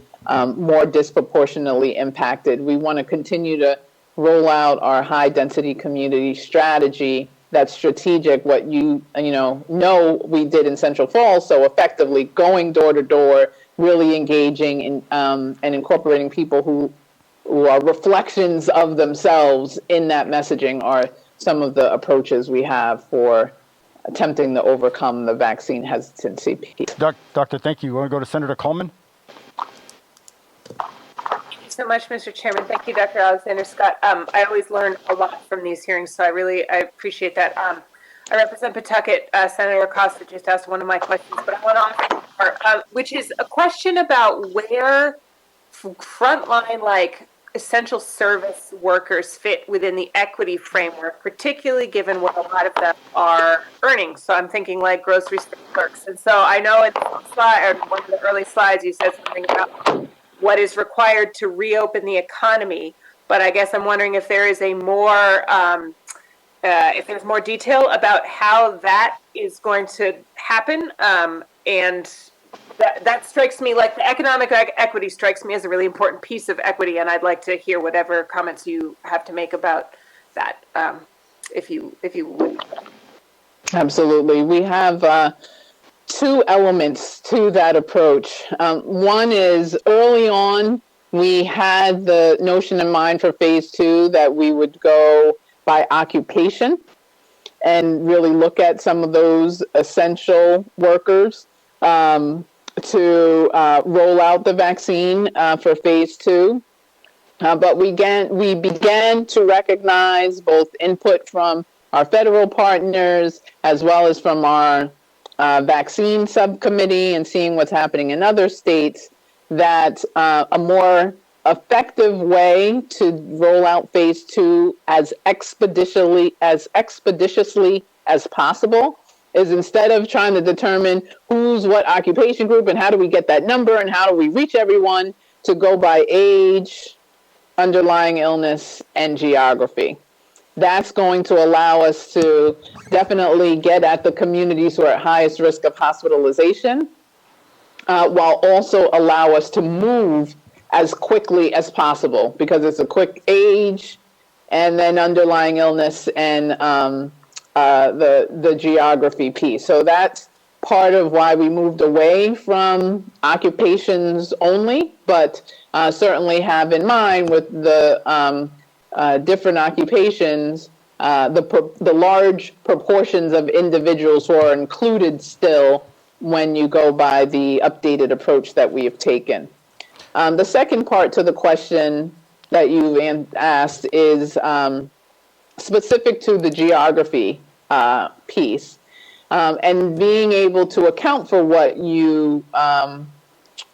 more disproportionately impacted. We want to continue to roll out our high density community strategy that's strategic, what you know we did in Central Falls so effectively, going door to door, really engaging in, and incorporating people who are reflections of themselves in that messaging are some of the approaches we have for attempting to overcome the vaccine hesitancy piece. Doctor, thank you. You want to go to Senator Coleman? Thank you so much, Mr. Chairman. Thank you, Dr. Alexander Scott. I always learn a lot from these hearings, so I appreciate that. I represent Pawtucket. Senator Acosta just asked one of my questions, but I want to ask more, which is a question about where frontline, essential service workers fit within the equity framework, particularly given what a lot of them are earning. So I'm thinking like grocery store clerks. And so I know in one of the early slides you said something about what is required to reopen the economy, but I guess I'm wondering if there is a more, if there's more detail about how that is going to happen, and that strikes me like the economic equity strikes me as a really important piece of equity, and I'd like to hear whatever comments you have to make about that, if you would. Absolutely. We have two elements to that approach. One is early on, we had the notion in mind for phase 2 that we would go by occupation and really look at some of those essential workers to roll out the vaccine for phase 2. But we began to recognize both input from our federal partners as well as from our vaccine subcommittee and seeing what's happening in other states, that a more effective way to roll out phase 2 as expeditiously as possible is, instead of trying to determine who's what occupation group and how do we get that number and how do we reach everyone, to go by age, underlying illness, and geography. That's going to allow us to definitely get at the communities who are at highest risk of hospitalization, while also allow us to move as quickly as possible, because it's a quick age and then underlying illness and the geography piece. So that's part of why we moved away from occupations only, but certainly have in mind with the different occupations, the large proportions of individuals who are included still when you go by the updated approach that we have taken. The second part to the question that you asked is specific to the geography piece, and being able to account for what you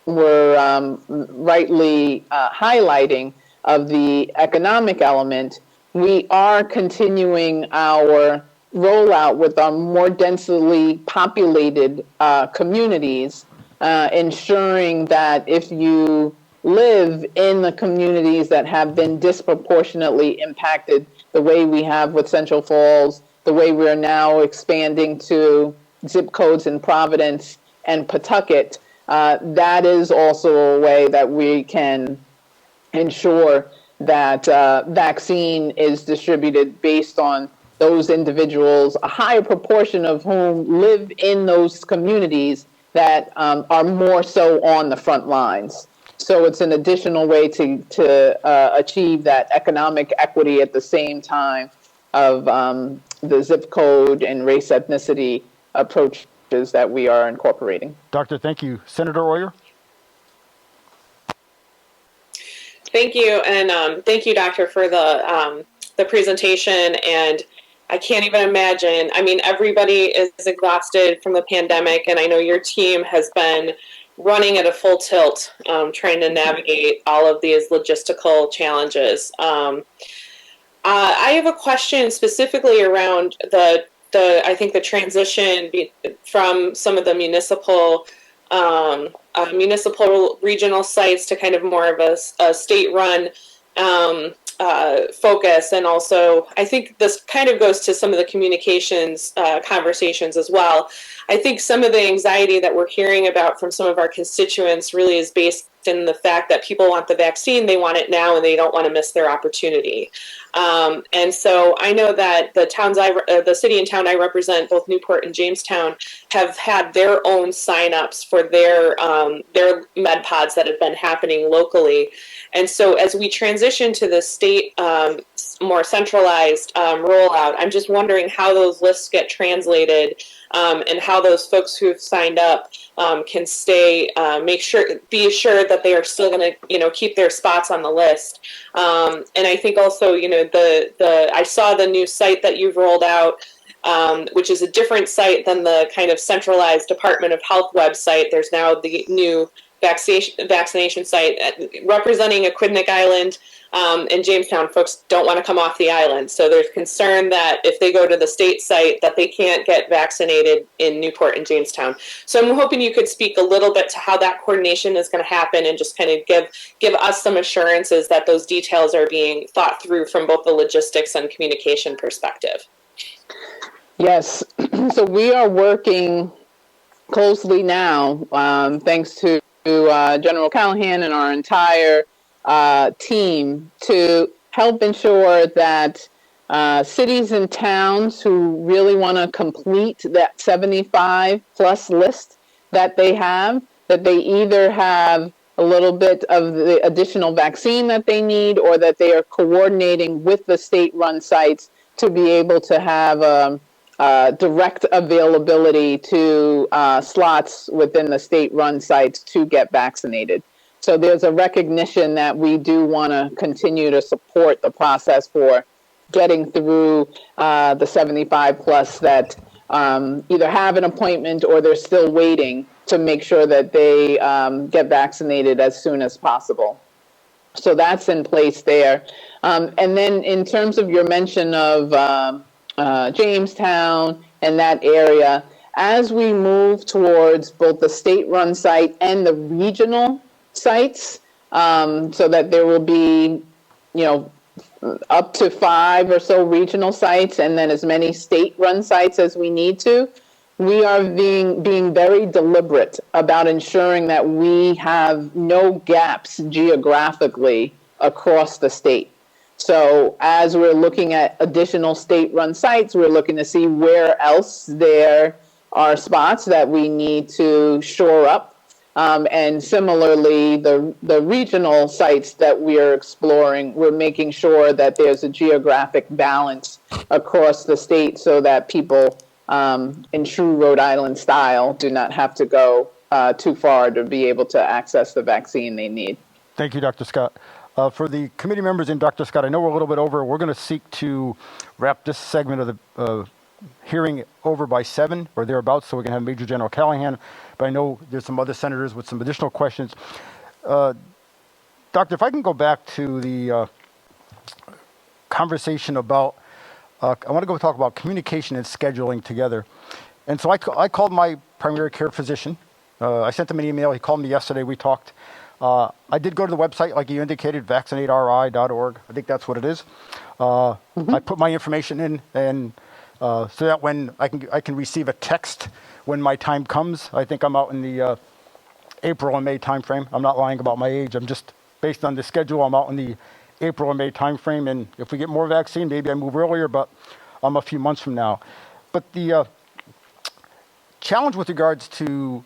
were rightly highlighting of the economic element. We are continuing our rollout with our more densely populated communities, ensuring that if you live in the communities that have been disproportionately impacted, the way we have with Central Falls, the way we are now expanding to zip codes in Providence and Pawtucket, that is also a way that we can ensure that vaccine is distributed based on those individuals, a higher proportion of whom live in those communities that are more so on the front lines. So it's an additional way to achieve that economic equity at the same time of the zip code and race ethnicity approaches that we are incorporating. Doctor, thank you. Senator Oyer? Thank you, and thank you, Doctor, for the presentation. And I can't even imagine. I mean, everybody is exhausted from the pandemic, and I know your team has been running at a full tilt, trying to navigate all of these logistical challenges. I have a question specifically around the I think the transition from some of the municipal regional sites to kind of more of a state-run focus. And also, I think this kind of goes to some of the communications conversations as well. I think some of the anxiety that we're hearing about from some of our constituents really is based in the fact that people want the vaccine, they want it now, and they don't want to miss their opportunity. And so I know that the city and town I represent, both Newport and Jamestown, have had their own signups for their med pods that have been happening locally. And so as we transition to the state more centralized rollout, I'm just wondering how those lists get translated and how those folks who have signed up can stay, be assured that they are still going to, keep their spots on the list. And I think also, I saw the new site that you've rolled out, which is a different site than the kind of centralized Department of Health website. There's now the new vaccination site representing Aquidneck Island and Jamestown. Folks don't want to come off the island, so there's concern that if they go to the state site that they can't get vaccinated in Newport and Jamestown. So I'm hoping you could speak a little bit to how that coordination is going to happen and just kind of give us some assurances that those details are being thought through from both the logistics and communication perspective. Yes, so we are working closely now, thanks to General Callahan and our entire team, to help ensure that cities and towns who really want to complete that 75 plus list that they have, that they either have a little bit of the additional vaccine that they need, or that they are coordinating with the state-run sites to be able to have direct availability to slots within the state-run sites to get vaccinated. So there's a recognition that we do want to continue to support the process for getting through the 75 plus that either have an appointment or they're still waiting to make sure that they get vaccinated as soon as possible. So that's in place there. And then in terms of your mention of Jamestown and that area, as we move towards both the state-run site and the regional sites, so that there will be, up to 5 or so regional sites and then as many state-run sites as we need to, we are being very deliberate about ensuring that we have no gaps geographically across the state. So as we're looking at additional state-run sites, we're looking to see where else there are spots that we need to shore up. And similarly, the regional sites that we are exploring, we're making sure that there's a geographic balance across the state so that people in true Rhode Island style do not have to go too far to be able to access the vaccine they need. Thank you, Dr. Scott. For the committee members and Dr. Scott, I know we're a little bit over. We're going to seek to wrap this segment of the hearing over by 7 or thereabouts, so we can have Major General Callahan. But I know there's some other senators with some additional questions. Doctor, if I can go back to the conversation about, I want to go talk about communication and scheduling together. And so I called my primary care physician. I sent him an email. He called me yesterday. We talked. I did go to the website, like you indicated, vaccinateri.org. I think that's what it is. I put my information in, and so that when I can receive a text when my time comes. I think I'm out in the April and May timeframe. I'm not lying about my age. I'm just, based on the schedule, I'm out in the April and May timeframe. And if we get more vaccine, maybe I move earlier, but I'm a few months from now. But the challenge with regards to,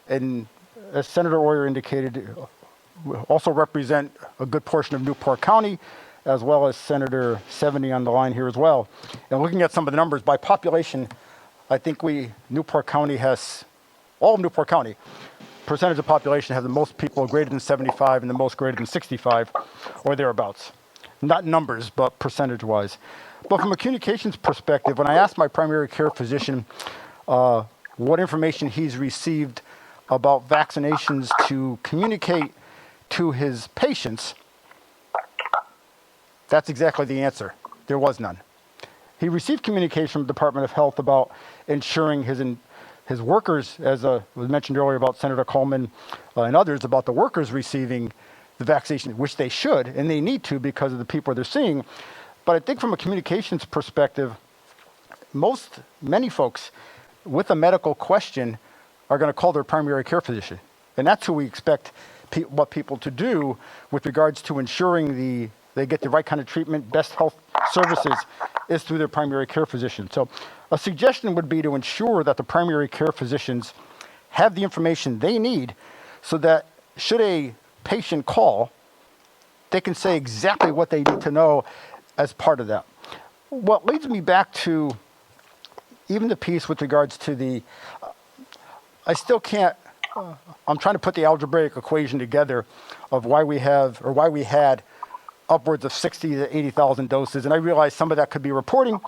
and as Senator Algiere indicated, also represent a good portion of Newport County, as well as Senator 70 on the line here as well. And looking at some of the numbers by population, I think Newport County has, all of Newport County, percentage of population has the most people greater than 75 and the most greater than 65 or thereabouts. Not numbers, but percentage-wise. But from a communications perspective, when I asked my primary care physician what information he's received about vaccinations to communicate to his patients, that's exactly the answer. There was none. He received communication from the Department of Health about ensuring his workers, as was mentioned earlier about Senator Coleman and others, about the workers receiving the vaccination, which they should, and they need to because of the people they're seeing. But I think from a communications perspective, many folks with a medical question are going to call their primary care physician. And that's who we expect what people to do with regards to ensuring they get the right kind of treatment, best health services, is through their primary care physician. So a suggestion would be to ensure that the primary care physicians have the information they need so that should a patient call, they can say exactly what they need to know as part of that. What leads me back to even the piece with regards to I still can't, I'm trying to put the algebraic equation together of why we had upwards of 60 to 80,000 doses. And I realize some of that could be reporting,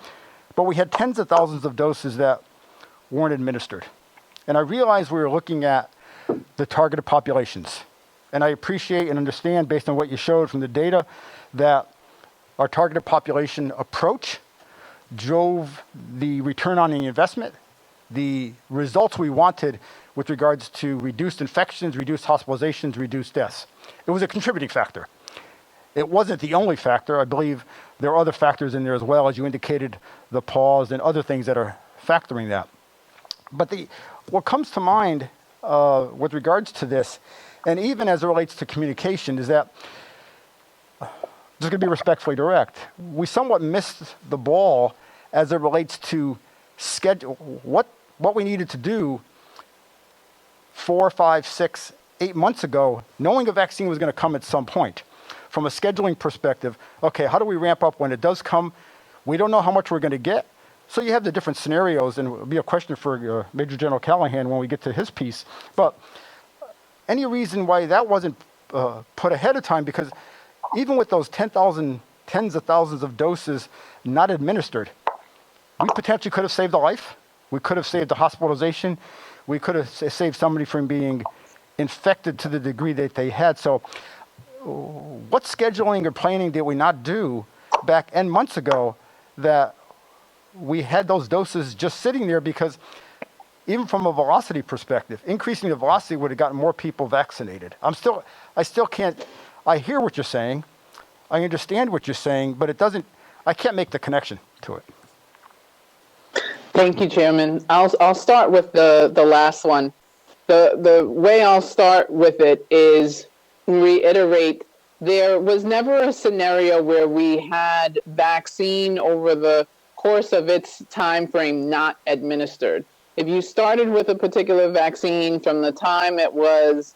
but we had tens of thousands of doses that weren't administered. And I realized we were looking at the targeted populations. And I appreciate and understand, based on what you showed from the data, that our targeted population approach drove the return on the investment, the results we wanted with regards to reduced infections, reduced hospitalizations, reduced deaths. It was a contributing factor. It wasn't the only factor. I believe there are other factors in there as well, as you indicated, the pause and other things that are factoring that. But what comes to mind with regards to this, and even as it relates to communication, is that, just going to be respectfully direct, we somewhat missed the ball as it relates to schedule, what we needed to do 4, 5, 6, 8 months ago, knowing a vaccine was going to come at some point. From a scheduling perspective, okay, how do we ramp up when it does come? We don't know how much we're going to get. So you have the different scenarios, and it'll be a question for Major General Callahan when we get to his piece. But any reason why that wasn't put ahead of time? Because even with those tens of thousands of doses not administered, we potentially could have saved a life. We could have saved a hospitalization. We could have saved somebody from being infected to the degree that they had. So what scheduling or planning did we not do back months ago that we had those doses just sitting there? Because even from a velocity perspective, increasing the velocity would have gotten more people vaccinated. I still can't, I hear what you're saying, I understand what you're saying, but I can't make the connection to it. Thank you, Chairman. I'll start with the last one. The way I'll start with it is reiterate, there was never a scenario where we had vaccine over the course of its time frame not administered. If you started with a particular vaccine from the time it was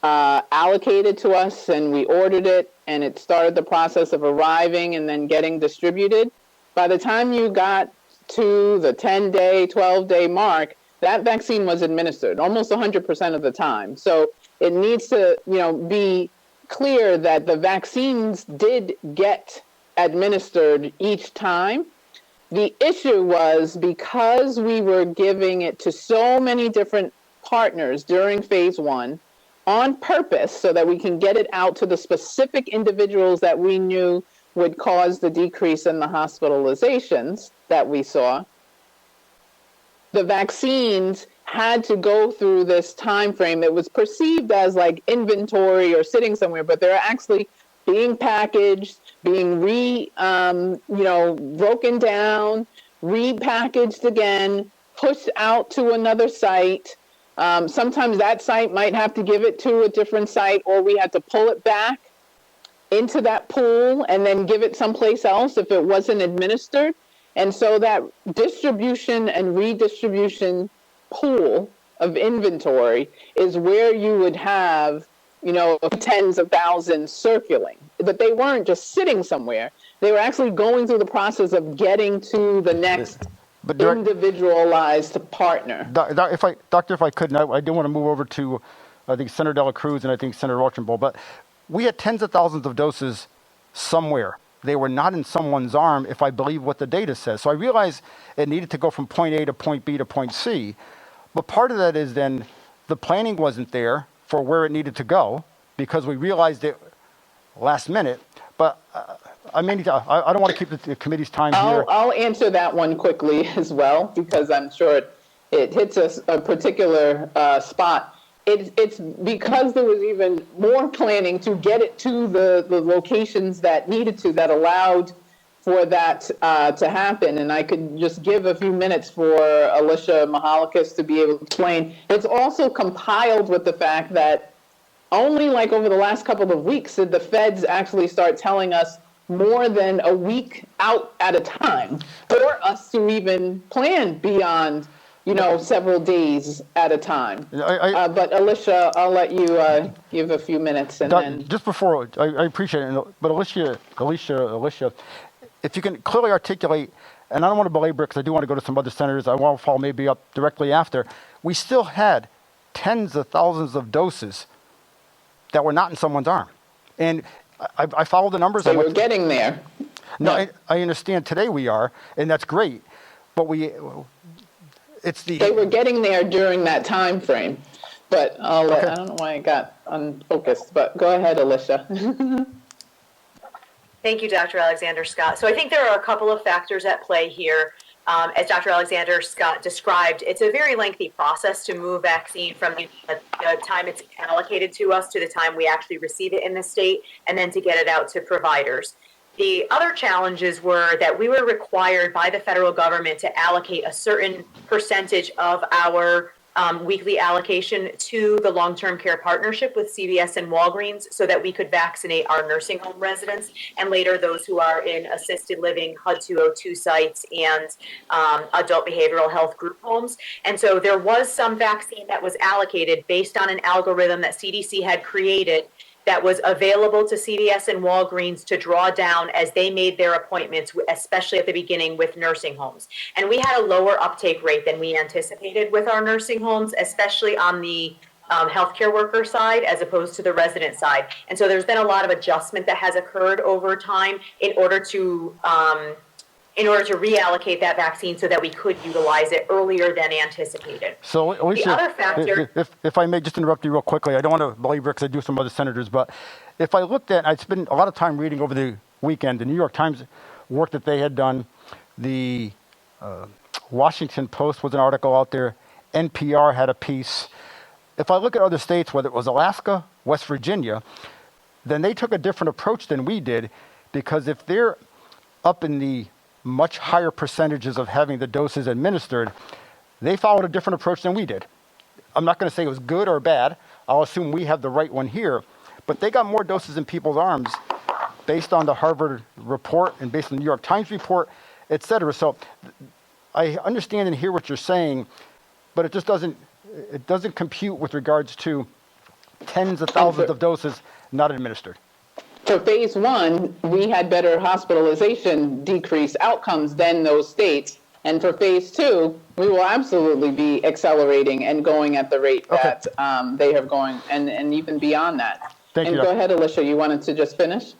allocated to us and we ordered it and it started the process of arriving and then getting distributed, by the time you got to the 10-day, 12-day mark, that vaccine was administered almost 100% of the time. So it needs to, be clear that the vaccines did get administered each time. The issue was because we were giving it to so many different partners during phase 1 on purpose so that we can get it out to the specific individuals that we knew would cause the decrease in the hospitalizations that we saw. The vaccines had to go through this time frame that was perceived as like inventory or sitting somewhere, but they're actually being packaged, being broken down, repackaged again, pushed out to another site. Sometimes that site might have to give it to a different site, or we had to pull it back into that pool and then give it someplace else if it wasn't administered. And so that distribution and redistribution pool of inventory is where you would have, tens of thousands circling. But they weren't just sitting somewhere. They were actually going through the process of getting to the next individualized partner. Doctor, if I could, I do want to move over to, I think, Senator Dela Cruz and I think Senator Rochambeau, but we had tens of thousands of doses somewhere. They were not in someone's arm, if I believe what the data says. So I realized it needed to go from point A to point B to point C. But part of that is then the planning wasn't there for where it needed to go because we realized it last minute. But I mean, I don't want to keep the committee's time here. I'll answer that one quickly as well, because I'm sure it hits a particular spot. It's because there was even more planning to get it to the locations that needed to, that allowed for that to happen. And I could just give a few minutes for Alicia Mahalikis to be able to explain. It's also compiled with the fact that only like over the last couple of weeks did the feds actually start telling us more than a week out at a time for us to even plan beyond, several days at a time. But Alicia, I'll let you give a few minutes and then. Just before, I appreciate it, but Alicia, if you can clearly articulate, and I don't want to belabor it because I do want to go to some other senators, I want to follow maybe up directly after, we still had tens of thousands of doses that were not in someone's arm. And I follow the numbers. So we're getting there. No, I understand today we are, and that's great, but they were getting there during that time frame, but I don't know why I got unfocused, but go ahead, Alicia. Thank you, Dr. Alexander Scott. So I think there are a couple of factors at play here. As Dr. Alexander Scott described, it's a very lengthy process to move vaccine from the time it's allocated to us to the time we actually receive it in the state, and then to get it out to providers. The other challenges were that we were required by the federal government to allocate a certain percentage of our weekly allocation to the long-term care partnership with CVS and Walgreens so that we could vaccinate our nursing home residents and later those who are in assisted living, HUD 202 sites, and adult behavioral health group homes. And so there was some vaccine that was allocated based on an algorithm that CDC had created that was available to CVS and Walgreens to draw down as they made their appointments, especially at the beginning with nursing homes. And we had a lower uptake rate than we anticipated with our nursing homes, especially on the healthcare worker side as opposed to the resident side. And so there's been a lot of adjustment that has occurred over time in order to reallocate that vaccine so that we could utilize it earlier than anticipated. So, Alicia, the other factor, if I may just interrupt you real quickly, I don't want to belabor because I do some other senators, but if I looked at, I spent a lot of time reading over the weekend, the New York Times work that they had done, the Washington Post was an article out there, NPR had a piece. If I look at other states, whether it was Alaska, West Virginia, then they took a different approach than we did, because if they're up in the much higher percentages of having the doses administered, they followed a different approach than we did. I'm not going to say it was good or bad. I'll assume we have the right one here, but they got more doses in people's arms based on the Harvard report and based on the New York Times report, et cetera. So I understand and hear what you're saying, but it just doesn't compute with regards to tens of thousands of doses not administered. For phase one, we had better hospitalization decrease outcomes than those states. And for phase two, we will absolutely be accelerating and going at the rate that they have going, and even beyond that. Thank you. Go ahead, Alicia, you wanted to just finish?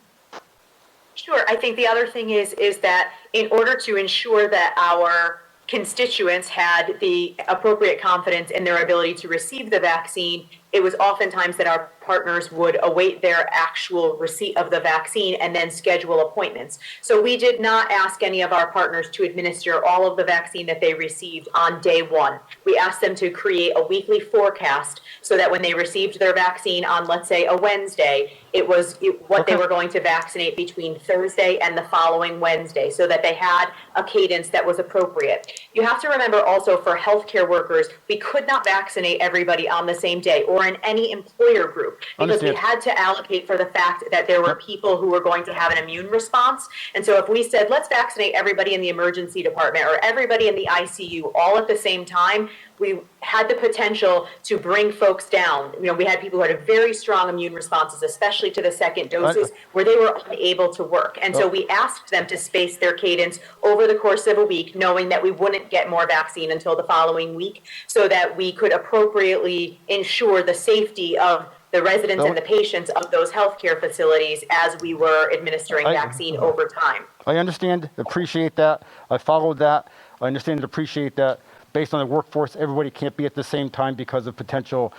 Sure. I think the other thing is that in order to ensure that our constituents had the appropriate confidence in their ability to receive the vaccine, it was oftentimes that our partners would await their actual receipt of the vaccine and then schedule appointments. So we did not ask any of our partners to administer all of the vaccine that they received on day one. We asked them to create a weekly forecast so that when they received their vaccine on, let's say, a Wednesday, it was what they were going to vaccinate between Thursday and the following Wednesday, so that they had a cadence that was appropriate. You have to remember also, for healthcare workers, we could not vaccinate everybody on the same day or in any employer group, because we had to allocate for the fact that there were people who were going to have an immune response. And so if we said, let's vaccinate everybody in the emergency department or everybody in the ICU all at the same time, we had the potential to bring folks down. You know, we had people who had very strong immune responses, especially to the second doses, where they were unable to work. And so we asked them to space their cadence over the course of a week, knowing that we wouldn't get more vaccine until the following week, so that we could appropriately ensure the safety of the residents and the patients of those healthcare facilities as we were administering vaccine over time. I understand, appreciate that. I followed that. I understand and appreciate that. Based on the workforce, everybody can't be at the same time because of potential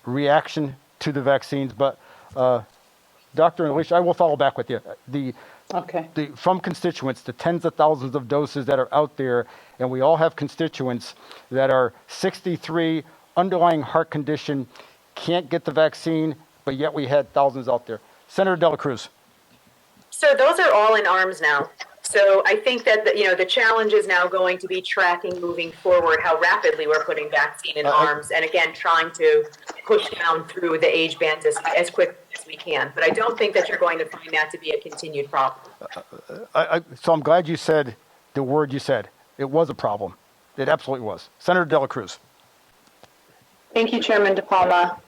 reaction to the vaccines. But Dr. Alicia, I will follow back with you. Okay. From constituents, the tens of thousands of doses that are out there, and we all have constituents that are 63, underlying heart condition, can't get the vaccine, but yet we had thousands out there. Senator Dela Cruz. So those are all in arms now. So I think that the challenge is now going to be tracking moving forward how rapidly we're putting vaccine in arms, and again trying to push down through the age bands as quickly as we can. But I don't think that you're going to find that to be a continued problem. So I'm glad you said the word you said. It was a problem. It absolutely was. Senator Dela Cruz. Thank you, Chairman DePalma.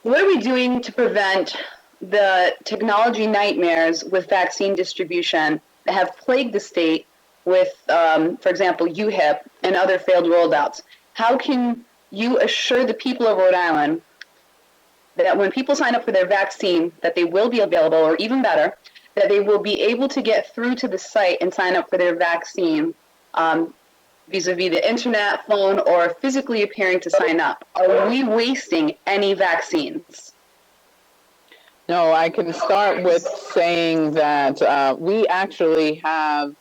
What are we doing to prevent the technology nightmares with vaccine distribution that have plagued the state with, for example, UHIP and other failed rollouts? How can you assure the people of Rhode Island that when people sign up for their vaccine, that they will be available, or even better, that they will be able to get through to the site and sign up for their vaccine vis-a-vis the internet, phone, or physically appearing to sign up? Are we wasting any vaccines? No, I can start with saying that we actually have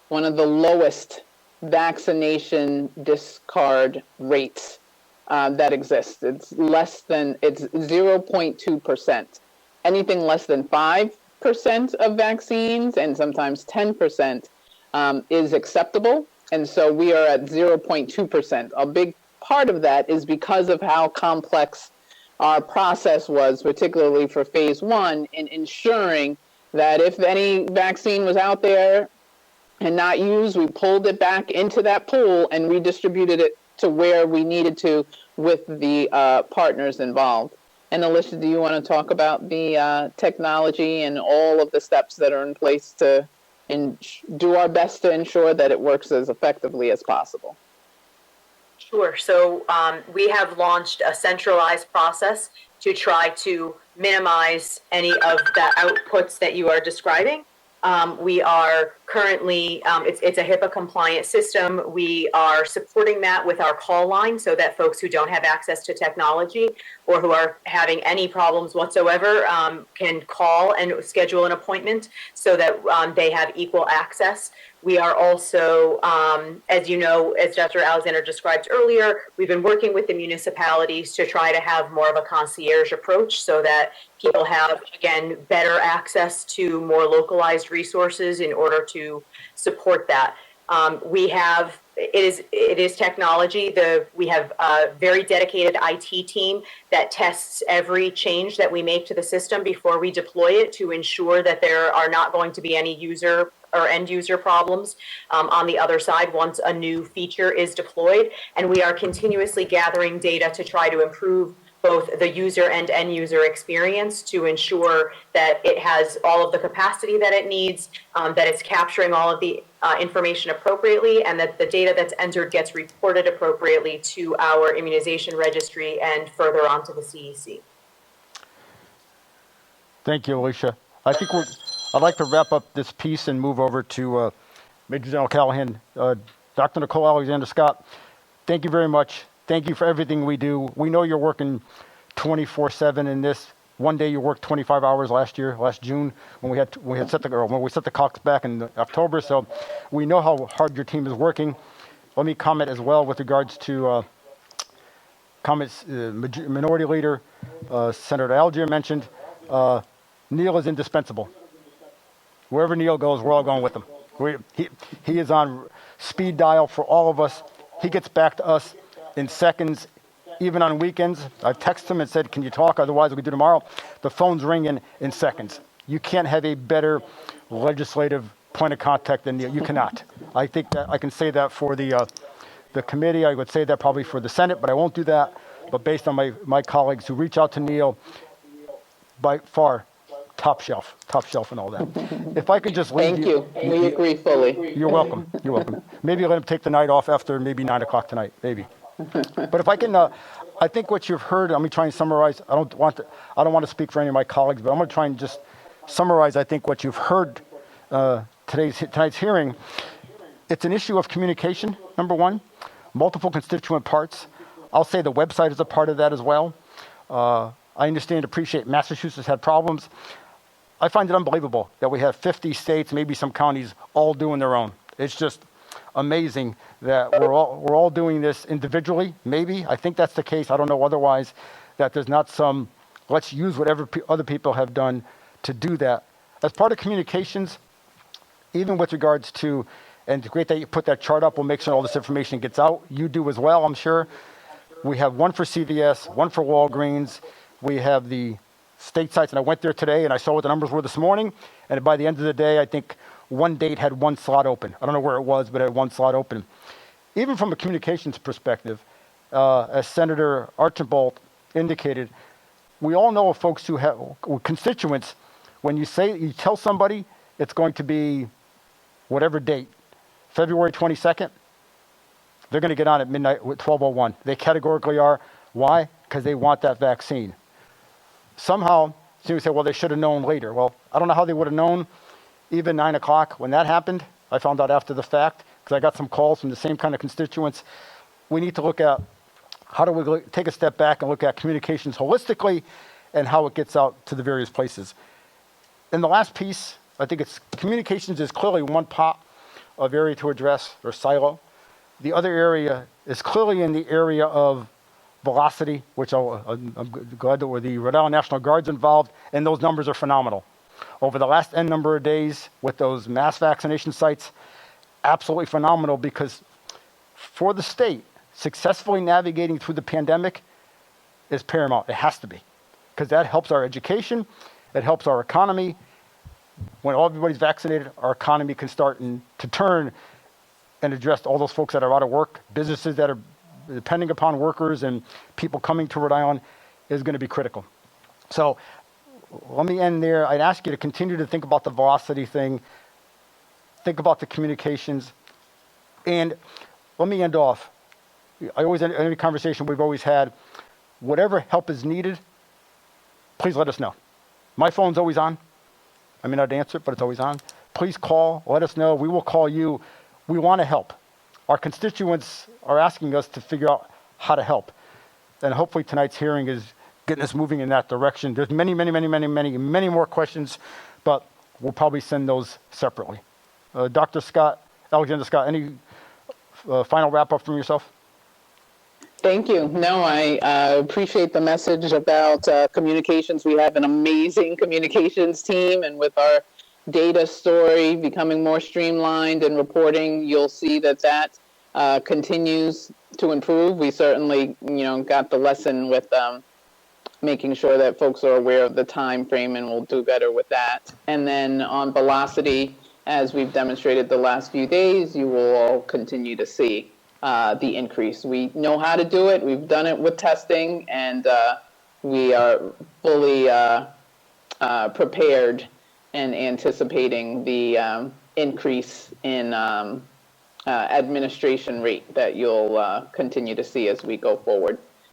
one of the lowest vaccination discard rates that exists. It's 0.2%. Anything less than 5% of vaccines, and sometimes 10%, is acceptable. And so we are at 0.2%. A big part of that is because of how complex our process was, particularly for phase 1, in ensuring that if any vaccine was out there and not used, we pulled it back into that pool and redistributed it to where we needed to with the partners involved. And Alicia, do you want to talk about the technology and all of the steps that are in place to do our best to ensure that it works as effectively as possible? Sure. So we have launched a centralized process to try to minimize any of the outputs that you are describing. We are currently, it's a HIPAA compliant system. We are supporting that with our call line so that folks who don't have access to technology or who are having any problems whatsoever can call and schedule an appointment so that they have equal access. We are also, as you know, as Dr. Alexander described earlier, we've been working with the municipalities to try to have more of a concierge approach so that people have, again, better access to more localized resources in order to support that. It is technology. We have a very dedicated IT team that tests every change that we make to the system before we deploy it to ensure that there are not going to be any user or end user problems on the other side once a new feature is deployed. And we are continuously gathering data to try to improve both the user and end user experience to ensure that it has all of the capacity that it needs, that it's capturing all of the information appropriately, and that the data that's entered gets reported appropriately to our immunization registry and further on to the CEC. Thank you, Alicia. I'd like to wrap up this piece and move over to Major General Callahan. Dr. Nicole Alexander Scott, thank you very much. Thank you for everything we do. We know you're working 24/7 in this. One day you worked 25 hours last June, when we set the clocks back in October. So we know how hard your team is working. Let me comment as well with regards to comments Minority Leader Senator Algiere mentioned. Neil is indispensable. Wherever Neil goes, we're all going with him. He is on speed dial for all of us. He gets back to us in seconds, even on weekends. I've texted him and said, can you talk? Otherwise, we do tomorrow. The phone's ringing in seconds. You can't have a better legislative point of contact than Neil. You cannot. I think that I can say that for the committee. I would say that probably for the Senate, but I won't do that. But based on my colleagues who reach out to Neil, by far, top shelf and all that. If I could just leave Thank you. We agree fully. You're welcome. You're welcome. Maybe let him take the night off after maybe 9 o'clock tonight, maybe. But if I can, I think what you've heard, let me try and summarize. I don't want to speak for any of my colleagues, but I'm going to try and just summarize, I think, what you've heard tonight's hearing. It's an issue of communication, number one, multiple constituent parts. I'll say the website is a part of that as well. I understand, appreciate Massachusetts had problems. I find it unbelievable that we have 50 states, maybe some counties, all doing their own. It's just amazing that we're all doing this individually. Maybe, I think that's the case. I don't know otherwise, that there's not some, let's use whatever other people have done to do that. As part of communications, even with regards to, and it's great that you put that chart up, we'll make sure all this information gets out. You do as well, I'm sure. We have one for CVS, one for Walgreens. We have the state sites, and I went there today and I saw what the numbers were this morning, and by the end of the day, I think one date had one slot open. I don't know where it was, but it had one slot open. Even from a communications perspective, as Senator Archambault indicated, we all know of folks who have constituents, when you tell somebody it's going to be whatever date, February 22nd, they're going to get on at midnight with 12:01. They categorically are. Why? Because they want that vaccine. Somehow, you say, well, they should have known later. Well, I don't know how they would have known. Even 9 o'clock, when that happened, I found out after the fact, because I got some calls from the same kind of constituents. We need to look at how do we take a step back and look at communications holistically and how it gets out to the various places. And the last piece, I think it's communications is clearly one part of area to address, or silo. The other area is clearly in the area of velocity, which I'm glad that the Rhode Island National Guard's involved, and those numbers are phenomenal. Over the last N number of days with those mass vaccination sites, absolutely phenomenal, because for the state, successfully navigating through the pandemic is paramount. It has to be, because that helps our education, it helps our economy. When everybody's vaccinated, our economy can start to turn and address all those folks that are out of work, businesses that are depending upon workers and people coming to Rhode Island is going to be critical. So let me end there. I'd ask you to continue to think about the velocity thing, think about the communications, and let me end off. I always end every conversation we've always had, whatever help is needed, please let us know. My phone's always on. I may not answer it, but it's always on. Please call, let us know. We will call you. We want to help. Our constituents are asking us to figure out how to help. And hopefully tonight's hearing is getting us moving in that direction. There's many more questions, but we'll probably send those separately. Dr. Scott, Alexander Scott, any final wrap up from yourself? Thank you. No, I appreciate the message about communications. We have an amazing communications team, and with our data story becoming more streamlined and reporting, you'll see that continues to improve. We certainly, got the lesson with making sure that folks are aware of the time frame, and we'll do better with that. And then on velocity, as we've demonstrated the last few days, you will all continue to see the increase. We know how to do it. We've done it with testing, and we are fully prepared and anticipating the increase in administration rate that you'll continue to see as we go forward.